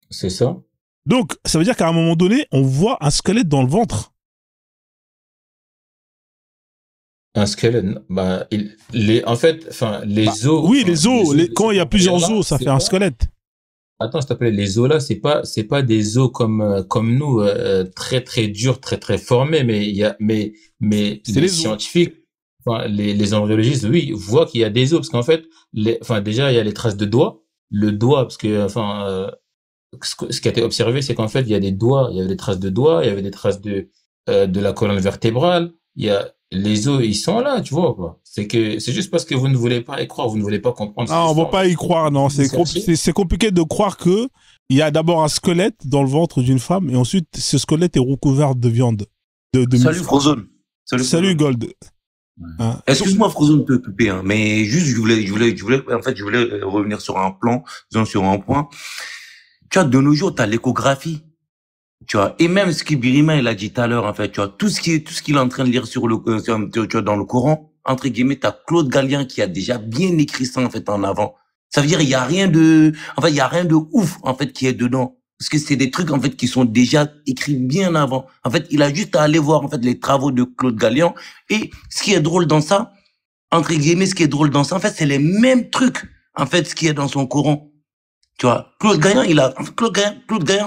C'est ça. Donc, ça veut dire qu'à un moment donné, on voit un squelette dans le ventre. Un squelette, bah, en fait, enfin, les os. Oui, enfin, les os. Quand il y a plusieurs là, os, ça c'est fait un pas- squelette. Attends, s'il te plaît, les os là, c'est pas des os comme nous, très très durs, très très formés, mais C'est les les os. scientifiques, enfin, les embryologistes, oui, voient qu'il y a des os, parce qu'en fait, enfin, déjà, il y a les traces de doigts, le doigt, parce que, enfin, ce qui a été observé, c'est qu'en fait, il y a des doigts, il y avait des traces de doigts, il y avait des traces de la colonne vertébrale, il y a, les os, ils sont là, tu vois, quoi. C'est juste parce que vous ne voulez pas y croire, vous ne voulez pas comprendre cette Non, on ne histoire. va pas y croire, non. C'est compliqué de croire que il y a d'abord un squelette dans le ventre d'une femme et ensuite ce squelette est recouvert de viande. De Salut muscles. Frozone. Salut Frozone. Gold. Hein. Excuse-moi Frozone de te couper, hein, mais juste je voulais revenir sur un plan, disons, sur un point. Tu vois, de nos jours, t'as l'échographie. Tu vois, et même ce que Birima il a dit tout à l'heure, en fait, tu vois, tout ce qu'il est en train de lire sur tu vois, dans le Coran, entre guillemets, t'as Claude Gallien qui a déjà bien écrit ça, en fait, en avant. Ça veut dire, il y a rien de ouf, en fait, qui est dedans. Parce que c'est des trucs, en fait, qui sont déjà écrits bien avant. En fait, il a juste à aller voir, en fait, les travaux de Claude Gallien. Et ce qui est drôle dans ça, entre guillemets, en fait, c'est les mêmes trucs, en fait, ce qui est dans son Coran. Tu vois, Claude Gallien,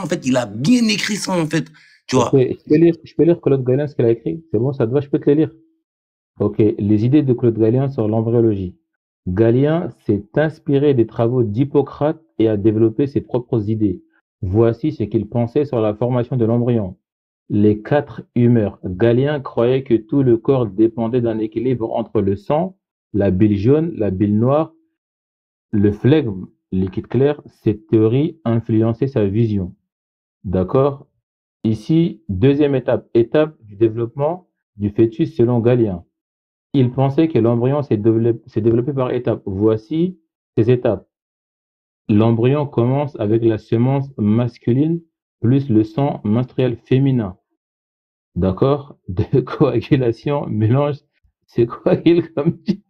en fait, il a bien écrit ça, en fait. Tu vois. Je peux lire Claude Gallien, ce qu'il a écrit. C'est bon, ça te va, je peux te les lire. Ok, les idées de Claude Gallien sur l'embryologie. Gallien s'est inspiré des travaux d'Hippocrate et a développé ses propres idées. Voici ce qu'il pensait sur la formation de l'embryon. Les 4 humeurs. Gallien croyait que tout le corps dépendait d'un équilibre entre le sang, la bile jaune, la bile noire, le flegme, liquide clair. Cette théorie influençait sa vision. D'accord? Ici, deuxième étape du développement du fœtus selon Gallien. Il pensait que l'embryon s'est développé par étapes. Voici ces étapes. L'embryon commence avec la semence masculine plus le sang menstruel féminin. D'accord? De coagulation, mélange, c'est quoi qu'il comme dit?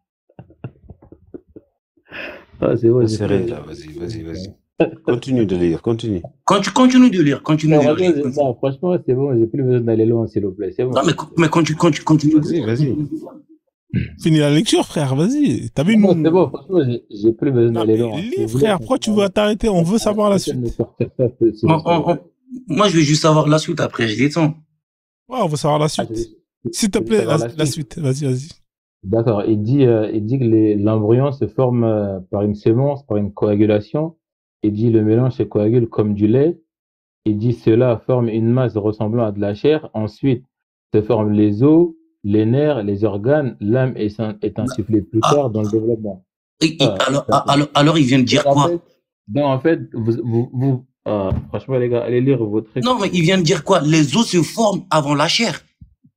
Ah, c'est bon, j'ai C'est fait. là, vas-y. Continue de lire, continue. Continue de lire. Non, franchement, c'est bon, j'ai plus besoin d'aller loin, s'il vous plaît. C'est bon. Non, mais continue. Vas-y. Finis la lecture, frère, vas-y. T'as vu, Non, nous... c'est bon, franchement, j'ai plus besoin Non, d'aller mais loin. Si lis, vous voulez frère, qu'on pourquoi tu parle, veux t'arrêter? On veut savoir la arrêtez de me suite. sortir ça, c'est On- bon, c'est on- bon. on- Moi, je veux juste savoir la suite après, je descends. Ouais, on veut savoir la Ah, suite. je veux S'il te je veux plaît, savoir la la suite. suite. Vas-y, vas-y. D'accord. Il dit que l'embryon se forme par une sémence, par une coagulation. Il dit le mélange se coagule comme du lait. Il dit cela forme une masse ressemblant à de la chair. Ensuite, se forment les os, les nerfs, les organes. L'âme est insufflée plus Ah, tard dans le développement. alors, Ça, alors, il vient de dire donc, en quoi? fait, donc, en fait, franchement, les gars, allez lire vos trucs. Non, mais il vient de dire quoi? Les os se forment avant la chair.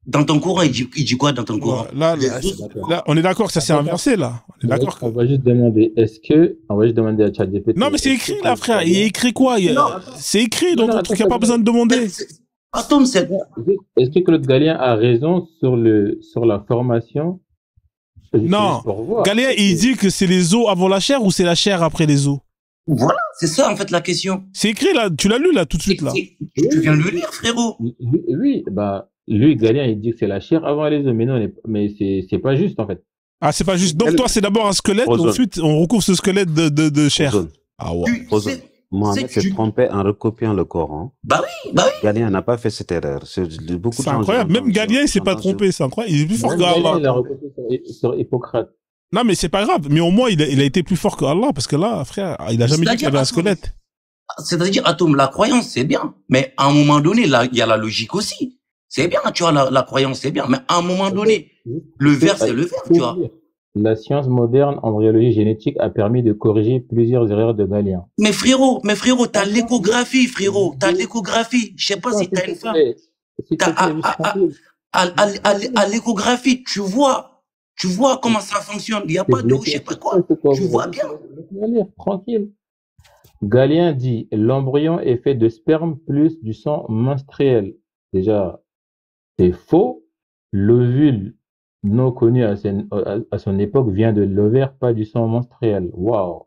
Dans ton courant, il dit quoi dans ton courant? Ouais, là, Les là, os, D'accord. là, on est d'accord que ça s'est Après, inversé, là. On est d'accord que... on va juste demander, on va juste demander à ChatGPT, Non, mais c'est est-ce que écrit, là, Claude frère. Il y a Galien, écrit quoi? non, C'est écrit non, dans non, ton attends, truc. Il n'y a pas attends, besoin de demander. Attends, c'est, est-ce que Claude Galien a raison sur la formation? C'est Non. juste pour voir. Galien, il dit que c'est les os avant la chair ou c'est la chair après les os? voilà, c'est ça, en fait, la question. C'est écrit, là. Tu l'as lu, là, tout de suite, là. Tu viens de le lire, frérot. Oui, bah, lui, Galien, il dit que c'est la chair avant les os, mais non, mais c'est pas juste, en fait. Ah, c'est pas juste. Donc, Elle- toi, c'est d'abord un squelette, Ozone. ensuite, on recouvre ce squelette de chair. Ozone. Ah ouais. Tu Ozone. sais, Mohamed s'est tu- trompé en recopiant le Coran. bah oui, bah oui. Galien n'a pas fait cette erreur. Beaucoup de C'est gens, incroyable. j'ai Même Galien, il s'est pas entendu- trompé. C'est incroyable. Il est plus fort Même que Galien, Allah. il a recopié sur Hippocrate. Non, mais c'est pas grave. Mais au moins, il a été plus fort que Allah. Parce que là, frère, il a jamais dit qu'il y C'est-à-dire, avait un attends, squelette. c'est-à-dire, Atome, la croyance, c'est bien. Mais à un moment donné, là, il y a la logique aussi. C'est bien, tu vois, la croyance, c'est bien. Mais à un moment donné, le verre, c'est le verre, tu vois. La science moderne, embryologie génétique, a permis de corriger plusieurs erreurs de Galien. Mais frérot, t'as l'échographie, frérot. T'as l'échographie. Je sais pas si t'as une femme. T'as, à l'échographie, tu vois comment ça fonctionne. Il n'y a pas d'eau, je sais pas quoi. Tu vois bien. Tranquille. Galien dit, l'embryon est fait de sperme plus du sang menstruel. Déjà, c'est faux. L'ovule non connu à son époque vient de l'ovaire, pas du sang menstruel. Waouh.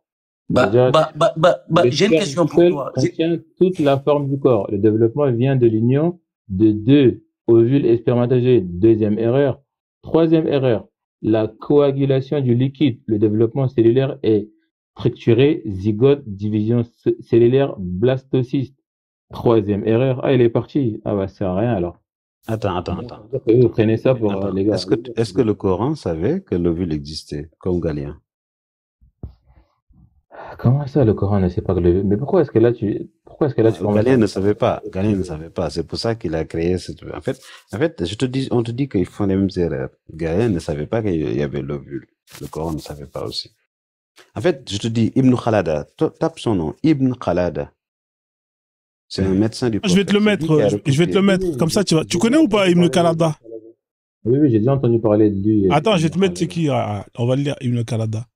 Déjà, le J'ai une sperme question pour seul toi. contient toute la forme du corps. Le développement vient de l'union de deux ovules et spermatozoïdes. Deuxième erreur. Troisième erreur. La coagulation du liquide. Le développement cellulaire est structuré, zygote, division cellulaire, blastocyste. Troisième erreur. Ah, il est parti. Ah, bah, ça sert à rien, alors. Attends. Vous prenez ça pour Attends. les gars. Est-ce que le Coran savait que l'ovule existait, comme Galien? Comment ça, le Coran ne sait pas que le... Mais pourquoi est-ce que là, Galien ne savait pas. Galien ne savait pas. C'est pour ça qu'il a créé cette... En fait, on te dit qu'ils font les mêmes erreurs. Galien ne savait pas qu'il y avait l'ovule. Le Coran ne savait pas aussi. En fait, je te dis, Ibn Khalada, tape son nom, Ibn Khalada. C'est un médecin du prophète. Je vais te le mettre. Je vais te le mettre. Comme ça, tu vas. Tu connais ou pas Ibn Khalada? Oui, j'ai déjà entendu parler de lui. Attends, je vais te mettre c'est qui? On va le lire, Ibn Khalada.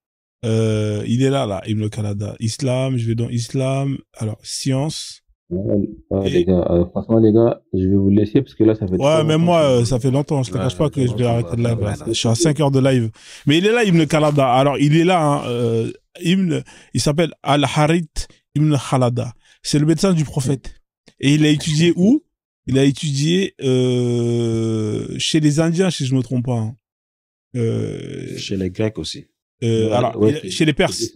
Il est là, Ibn Khalada. Islam, je vais dans Islam. Alors, science. Les gars, franchement, les gars, je vais vous laisser parce que là, ça fait. Ouais, même moi, ça fait longtemps. Je te cache pas que je vais arrêter de live. Là. Je suis à 5 heures de live. Mais il est là, Ibn Khalada. Alors, il est là, hein, il s'appelle Al-Harith Ibn Khalada. C'est le médecin du prophète. Et il a étudié où? Il a étudié chez les Indiens, si je me trompe pas. Hein. Chez les Grecs aussi. Alors, chez les Perses.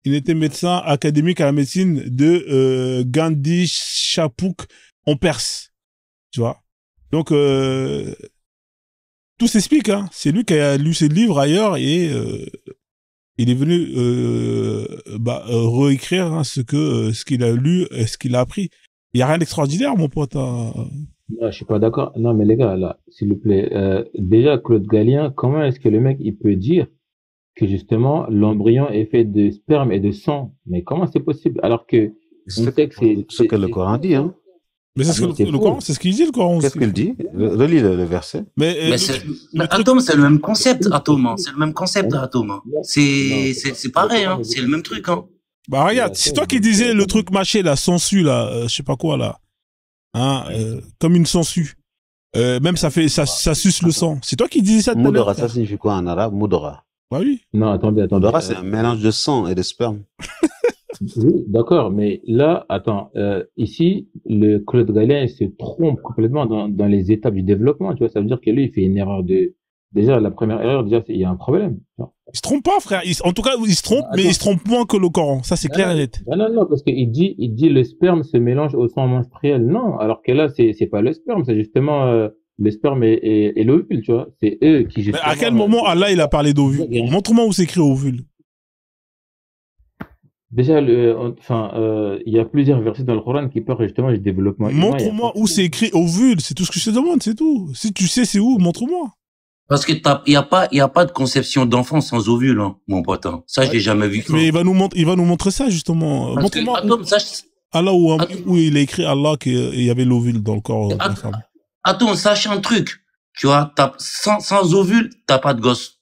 Il était médecin académique à la médecine de Gandhi Chapouk en Perse. Tu vois? Donc, tout s'explique. Hein. C'est lui qui a lu ses livres ailleurs et il est venu réécrire hein, ce qu'il a lu et ce qu'il a appris. Il n'y a rien d'extraordinaire, mon pote. Hein. Non, je suis pas d'accord. Non, mais les gars, là, s'il vous plaît, déjà, Claude Galien, comment est-ce que le mec, il peut dire que justement, l'embryon est fait de sperme et de sang? Mais comment c'est possible? Alors que, on sait que c'est ce que le Coran dit, hein. Mais c'est ce que le Coran, c'est ce qu'il dit, le Coran. Qu'est-ce qu'il dit? Relis le verset. Mais Atome, c'est le même concept, Atome. C'est le même concept, Atome. C'est pareil, hein. C'est le même truc, hein. Bah, regarde, c'est toi qui disais le truc mâché, là, sensu, là, je sais pas quoi, là. Hein, comme une sangsue. Même ça suce le sang. C'est toi qui disais ça tout à l'heure. Moudora, ça signifie quoi en arabe? Moudora. Bah oui. Non, attendez. Moudora, c'est un mélange de sang et de sperme. Oui, d'accord, mais là, attends, ici, le Claude Galien, il se trompe complètement dans les étapes du développement, tu vois, ça veut dire que lui, il fait une erreur Déjà, la première erreur, déjà, il y a un problème. Il se trompe pas, frère. En tout cas, il se trompe, mais il se trompe moins que le Coran. Ça, c'est clair et net. Non, parce qu'il dit le sperme se mélange au sang menstruel. Non, alors que là, c'est pas le sperme, c'est justement le sperme et l'ovule, tu vois. C'est eux qui Mais justement. à quel moment Allah, il a parlé d'ovule? Montre-moi où c'est écrit ovule. Déjà, il y a plusieurs versets dans le Coran qui parlent justement du développement humain. Montre-moi où c'est écrit ovule. C'est tout ce que je te demande, c'est tout. Si tu sais c'est où, montre-moi. Parce que il y a pas de conception d'enfant sans ovule, hein, mon pote. Hein. Ça, je l'ai jamais vu. Mais il va nous montrer ça, justement. Montre-moi. Allah, où il a écrit Allah qu'il y avait l'ovule dans le corps de la femme. Attends, sache un truc. Tu vois, sans ovule, t'as pas de gosse.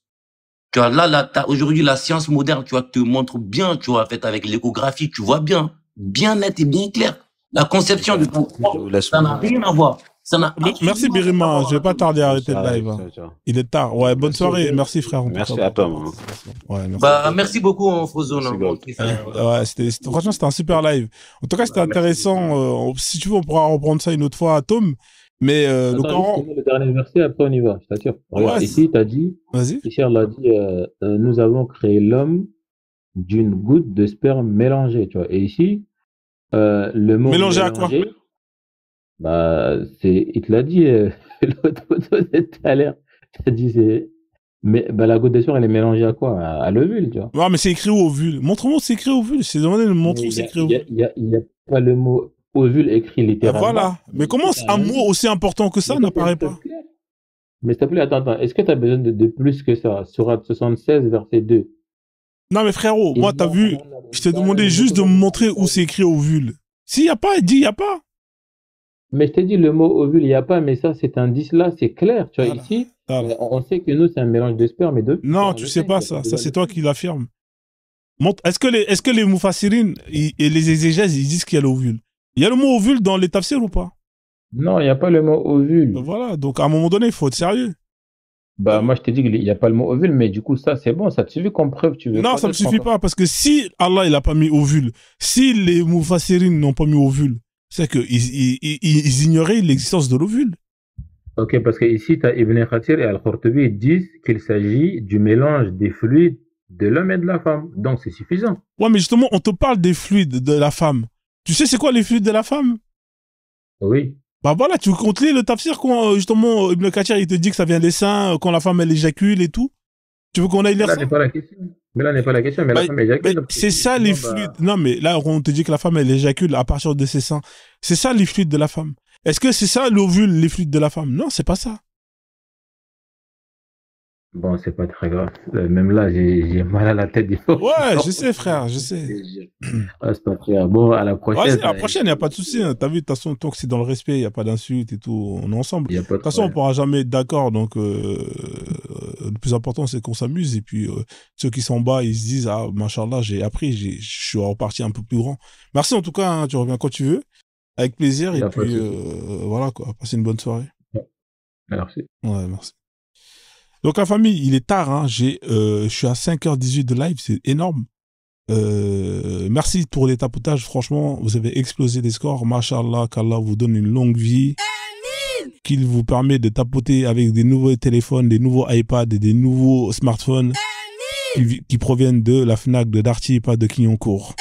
Tu vois, là, aujourd'hui, la science moderne, tu vois, te montre bien, tu vois, fait avec l'échographie, tu vois bien net et bien clair. La conception de ton corps, ça n'a rien à voir. Merci Birima, je vais pas tarder à arrêter le live. Il est tard. Ouais, bonne soirée. Merci frère. Merci à toi. Ouais, merci beaucoup, Frozone. Franchement, c'était un super live. En tout cas, c'était intéressant. Si tu veux, on pourra reprendre ça une autre fois à Tom. Mais le Coran. Le dernier verset, après on y va, je t'assure. Regarde, ici, t'as dit. Vas-y. Ici, Allah a dit nous avons créé l'homme d'une goutte de sperme mélangée, tu vois. Et ici, le mot. Mélangé à quoi? Bah, il te l'a dit, l'autre tout à l'heure. T'as dit, mais, bah, la goutte de sperme, elle est mélangée à quoi? À l'ovule, tu vois. Ouais, mais c'est écrit au ovule. Montre-moi où c'est écrit au ovule. C'est demandé de me montrer où c'est écrit au ovule. Il y a pas le mot ovule écrit littéralement. Voilà. Mais comment un mot aussi important que ça n'apparaît pas? Mais s'il te plaît, attends. Est-ce que tu as besoin de plus que ça? Surat 76, verset 2. Non, mais frérot, moi, t'as vu, je t'ai demandé juste de me montrer où c'est écrit ovule. S'il y a pas, il dit il y a pas. Mais je t'ai dit le mot ovule, il y a pas, mais ça, cet indice-là, c'est clair. Tu vois, ici, on sait que nous, c'est un mélange de sperme et de. Non, tu sais pas ça. Ça, c'est toi qui l'affirme. Est-ce que les mufassirines et les exégèses, ils disent qu'il y a l'ovule? Il y a le mot ovule dans les tafsirs ou pas? Non, il n'y a pas le mot ovule. Voilà, donc à un moment donné, il faut être sérieux. Bah, moi, je t'ai dit qu'il n'y a pas le mot ovule, mais du coup, ça, c'est bon, ça te suffit comme preuve, tu veux. Non, ça ne me suffit pas, parce que si Allah, il a pas mis ovule, si les mufassirines n'ont pas mis ovule, c'est qu'ils ignoraient l'existence de l'ovule. Ok, parce que ici, tu as Ibn Khatir et Al-Qurtubi, ils disent qu'il s'agit du mélange des fluides de l'homme et de la femme. Donc, c'est suffisant. Ouais, mais justement, on te parle des fluides de la femme. Tu sais c'est quoi les fluides de la femme? Oui. Bah voilà, tu comptes le tafsir quand justement Ibn Kathir il te dit que ça vient des seins, quand la femme elle éjacule et tout. Tu veux qu'on aille lire ça? Là n'est pas la question. Mais là n'est pas la question, mais la femme éjacule. C'est ça les fluides. Non mais là on te dit que la femme elle éjacule à partir de ses seins. C'est ça les fluides de la femme. Est-ce que c'est ça l'ovule, les fluides de la femme? Non, c'est pas ça. Bon, c'est pas très grave. Même là, j'ai mal à la tête. Ouais, je sais, frère, je sais. Ah, c'est pas très grave. Bon, à la prochaine. Ouais, à la prochaine, il n'y a pas de souci. Hein. T'as vu, de toute façon, tant que c'est dans le respect, il n'y a pas d'insulte et tout, on est ensemble. De toute façon, on ne pourra jamais être d'accord. Donc, le plus important, c'est qu'on s'amuse. Et puis, ceux qui sont en bas, ils se disent, ah, machallah, j'ai appris, je suis reparti un peu plus grand. Merci en tout cas, hein, tu reviens quand tu veux. Avec plaisir. Et puis, voilà, quoi. Passez une bonne soirée. Merci. Ouais, merci. Donc la famille, il est tard, hein. Je suis à 5h18 de live, c'est énorme. Merci pour les tapotages, franchement, vous avez explosé les scores. Machallah, qu'Allah vous donne une longue vie. Qu'il vous permet de tapoter avec des nouveaux téléphones, des nouveaux iPads et des nouveaux smartphones qui proviennent de la Fnac, de Darty et pas de Clignancourt.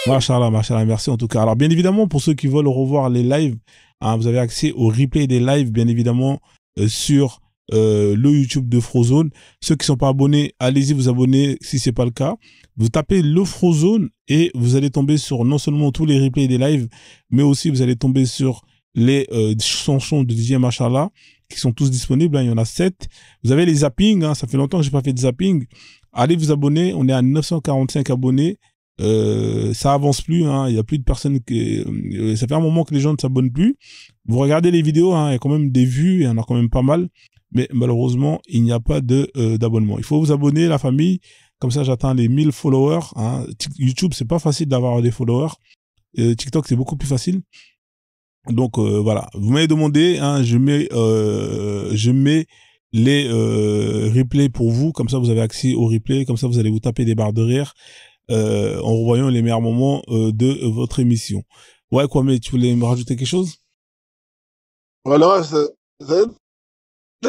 Machallah, machallah, merci en tout cas. Alors bien évidemment, pour ceux qui veulent revoir les lives, hein, vous avez accès au replay des lives, bien évidemment, sur le YouTube de Frozone. Ceux qui sont pas abonnés, allez-y vous abonner si c'est pas le cas. Vous tapez le Frozone et vous allez tomber sur non seulement tous les replays des lives, mais aussi vous allez tomber sur les chansons de DJ Machallah qui sont tous disponibles. Hein, il y en a 7. Vous avez les zappings. Hein, ça fait longtemps que j'ai pas fait de zapping. Allez vous abonner. On est à 945 abonnés. Ça avance plus, hein. Il y a plus de personnes qui, ça fait un moment que les gens ne s'abonnent plus. Vous regardez les vidéos, hein, il y a quand même des vues, il y en a quand même pas mal. Mais malheureusement, il n'y a pas d'abonnement. Il faut vous abonner, la famille. Comme ça, j'atteins les 1000 followers. Hein. YouTube, c'est pas facile d'avoir des followers. TikTok, c'est beaucoup plus facile. Donc voilà. Vous m'avez demandé, hein, je mets les replays pour vous. Comme ça, vous avez accès aux replays. Comme ça, vous allez vous taper des barres de rire en revoyant les meilleurs moments de votre émission. Ouais, quoi, mais tu voulais me rajouter quelque chose? Voilà, c'est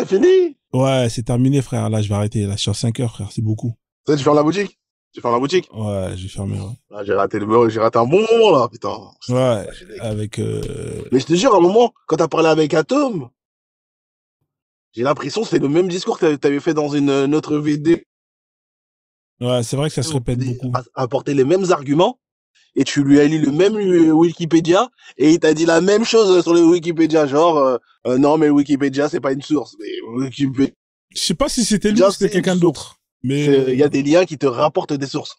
fini. Ouais, c'est terminé, frère. Là, je vais arrêter. Là, je suis à 5 heures, frère. C'est beaucoup. Tu sais, tu fermes la boutique? Tu fermes la boutique? Ouais, j'ai fermé, ouais. Ah, j'ai raté un bon moment, là, putain. Ouais, avec... Mais je te jure, à un moment, quand t'as parlé avec Atom, j'ai l'impression que c'est le même discours que t'avais fait dans une autre vidéo. Ouais, c'est vrai que ça se répète beaucoup. Apporter les mêmes arguments, et tu lui as lu le même Wikipédia, et il t'a dit la même chose sur le Wikipédia, genre, non, mais Wikipédia, c'est pas une source. Mais Wikipédia, Je sais pas si c'était lui ou c'était quelqu'un d'autre. Mais il y a des liens qui te rapportent des sources.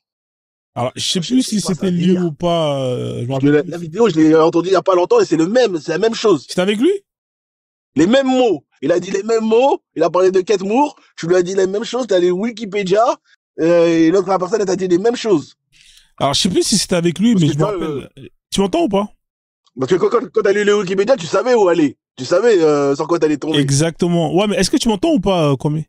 alors, je sais plus si c'était lui ou pas. Je me rappelle plus. La vidéo, je l'ai entendue il y a pas longtemps, et c'est la même chose. C'était avec lui? Les mêmes mots. Il a dit les mêmes mots. Il a parlé de Kate Moore. Tu lui as dit les mêmes choses. T'as les Wikipédia. Et l'autre personne, elle t'a dit les mêmes choses. Alors, je sais plus si c'était avec lui, Parce mais que je me toi, rappelle. Tu m'entends ou pas? Parce que quand t'as lu le Wikipédia, tu savais où aller. Tu savais sur quoi t'allais tomber. Exactement. Ouais, mais est-ce que tu m'entends ou pas, Kwame?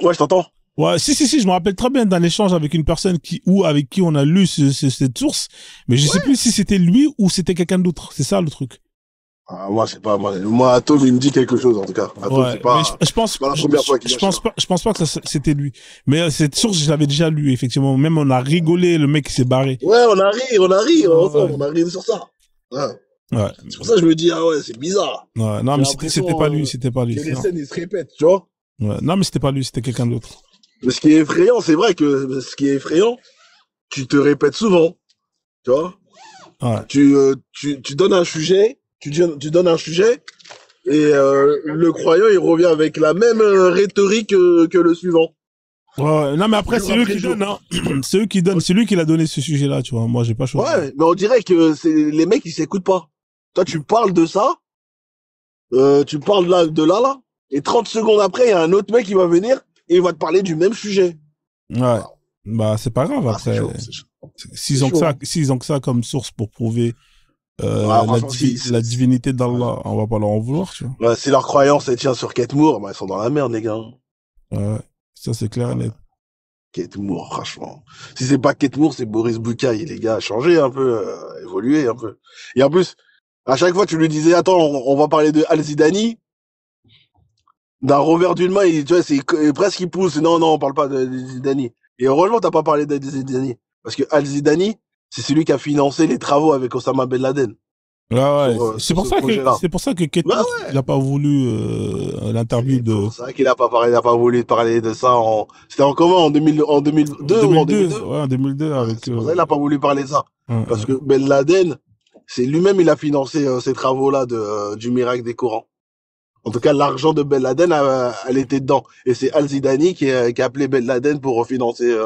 Ouais, je t'entends. Ouais, si, je me rappelle très bien d'un échange avec une personne avec qui on a lu cette source, mais je sais plus si c'était lui ou c'était quelqu'un d'autre. C'est ça le truc. Ah, moi, je sais pas. Moi, Atom, il me dit quelque chose, en tout cas. Atom, Ouais, c'est pas, mais je pense, c'est pas la première fois qu'il je pense pas que c'était lui. Mais cette source, je l'avais déjà lu, effectivement. Même on a rigolé, le mec s'est barré. Ouais, on a ri, ensemble, Ouais. on a ri sur ça. Ouais. Ouais. C'est pour ça que je me dis, ah ouais, c'est bizarre. Ouais, non, J'ai mais l'impression, c'était pas lui, c'était pas lui. Que les Non. scènes, ils se répètent, tu vois. Ouais. Non, mais c'était pas lui, c'était quelqu'un d'autre. Mais ce qui est effrayant, c'est vrai que ce qui est effrayant, tu te répètes souvent, tu vois. Ouais. Tu donnes un sujet, tu donnes un sujet, et le croyant, il revient avec la même rhétorique que le suivant. Ouais, non, mais après, Jour c'est eux après qui jour. donnent, hein. C'est eux qui donnent, c'est lui qui l'a donné ce sujet-là, tu vois. Moi, j'ai pas choisi. Ouais, mais on dirait que les mecs, ils s'écoutent pas. Toi, tu parles de ça, tu parles là, et 30 secondes après, il y a un autre mec qui va venir, et il va te parler du même sujet. Ouais. Bah, c'est pas grave, Ah, après. c'est chaud, c'est chaud. S'ils ont que ça comme source pour prouver, la divinité d'Allah, on va pas leur en vouloir, tu vois. Ouais, si leur croyance, elle tient sur Kate Moore, bah, ils sont dans la merde, les gars. Ouais. Ça, c'est clair et net. Kate Moore, franchement. Si c'est pas Kate Moore, c'est Boris Bucaille. Les gars, changé un peu, évolué un peu. Et en plus, à chaque fois, tu lui disais, attends, on va parler de Al-Zidani. D'un revers d'une main, tu vois, c'est presque il pousse. Non, on parle pas de Zidani. Et heureusement, t'as pas parlé de Zidani. Parce que Al-Zidani, c'est celui qui a financé les travaux avec Osama Ben Laden. Ouais. C'est pour ça que Kate Moore, il a pas voulu, l'interview de... C'est vrai qu'il a pas voulu parler de ça c'était en comment, en 2002 ou en 2002? Ouais, en 2002, avec... C'est pour ça qu'il a pas voulu parler de ça. Parce que... que Ben Laden, c'est lui-même, il a financé ces travaux-là du miracle des Corans. En tout cas, l'argent de Ben Laden, elle était dedans. Et c'est Al-Zidani qui a appelé Ben Laden pour refinancer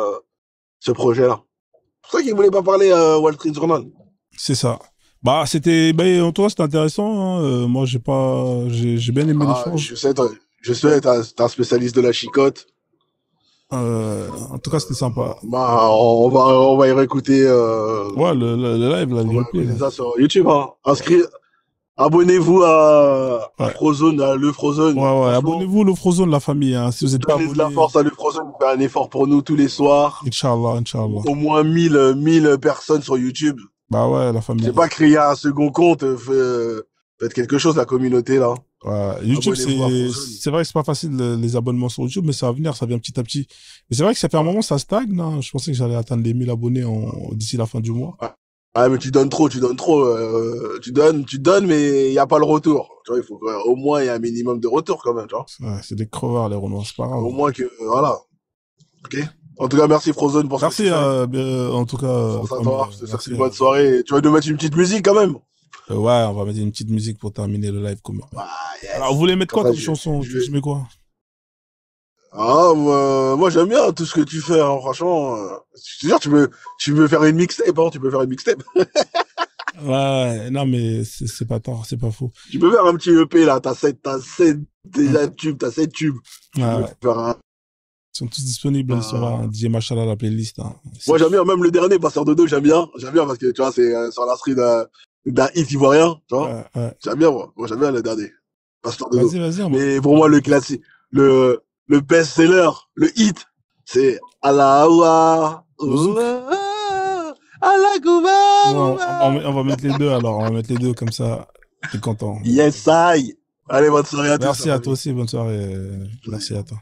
ce projet-là. C'est pour ça qu'il voulait pas parler Wall Street Journal. C'est ça. Bah, en tout cas, c'était intéressant, hein. Moi, j'ai bien aimé l'échange. Je sais, t'es un spécialiste de la chicote. En tout cas, c'était sympa. Bah, on va y réécouter, ouais, le live, là, le replay. C'est ça sur YouTube, hein. Abonnez-vous à Frozone, à Le Frozone. Ouais, abonnez-vous Le Frozone, la famille, hein. Si vous êtes pas abonné. Donnez de la force à Le Frozone, fait un effort pour nous tous les soirs. Inch'Allah. Au moins 1000 personnes sur YouTube. Bah ouais, la famille. C'est pas créer un second compte, faites quelque chose, la communauté, là. Ouais, YouTube, c'est vrai que c'est pas facile, les abonnements sur YouTube, mais ça va venir, ça vient petit à petit. Mais c'est vrai que ça fait un moment, ça stagne, hein. Je pensais que j'allais atteindre les 1000 abonnés d'ici la fin du mois. Ah, mais tu donnes trop. Tu donnes, mais il y a pas le retour. Tu vois, il faut au moins il y a un minimum de retour quand même, tu vois. Ouais, c'est des crevards, les Renoirs, c'est pas grave. Au moins que, voilà. Ok. En tout cas, merci Frozone pour merci, en tout cas. C'est une bonne soirée. Tu vas nous mettre une petite musique quand même. Ouais, on va mettre une petite musique pour terminer le live. Yes. Alors, vous voulez mettre quoi comme chanson? Je mets quoi? Ah, moi j'aime bien tout ce que tu fais, hein, franchement. Je te jure, tu peux faire une mixtape, hein, tu peux faire une mixtape. Ouais, non, mais c'est pas tort, c'est pas faux. Tu peux faire un petit EP, là, t'as 7 tubes. Ouais. Ils sont tous disponibles sur un DJ Machala, la playlist. Hein. Moi j'aime bien, même le dernier, Passeur de dos, j'aime bien parce que, tu vois, c'est sur l'instru d'un hit ivoirien, tu vois. Ouais. J'aime bien, moi j'aime bien le dernier. Passeur de dos. Vas-y. Mais pour moi, le classique, le best-seller, le hit, c'est Alaoua. On va mettre les deux alors, on va mettre les deux comme ça, t'es content. Yes, I. Allez, bonne soirée à tous. Merci à toi aussi, bonne soirée. Merci à toi.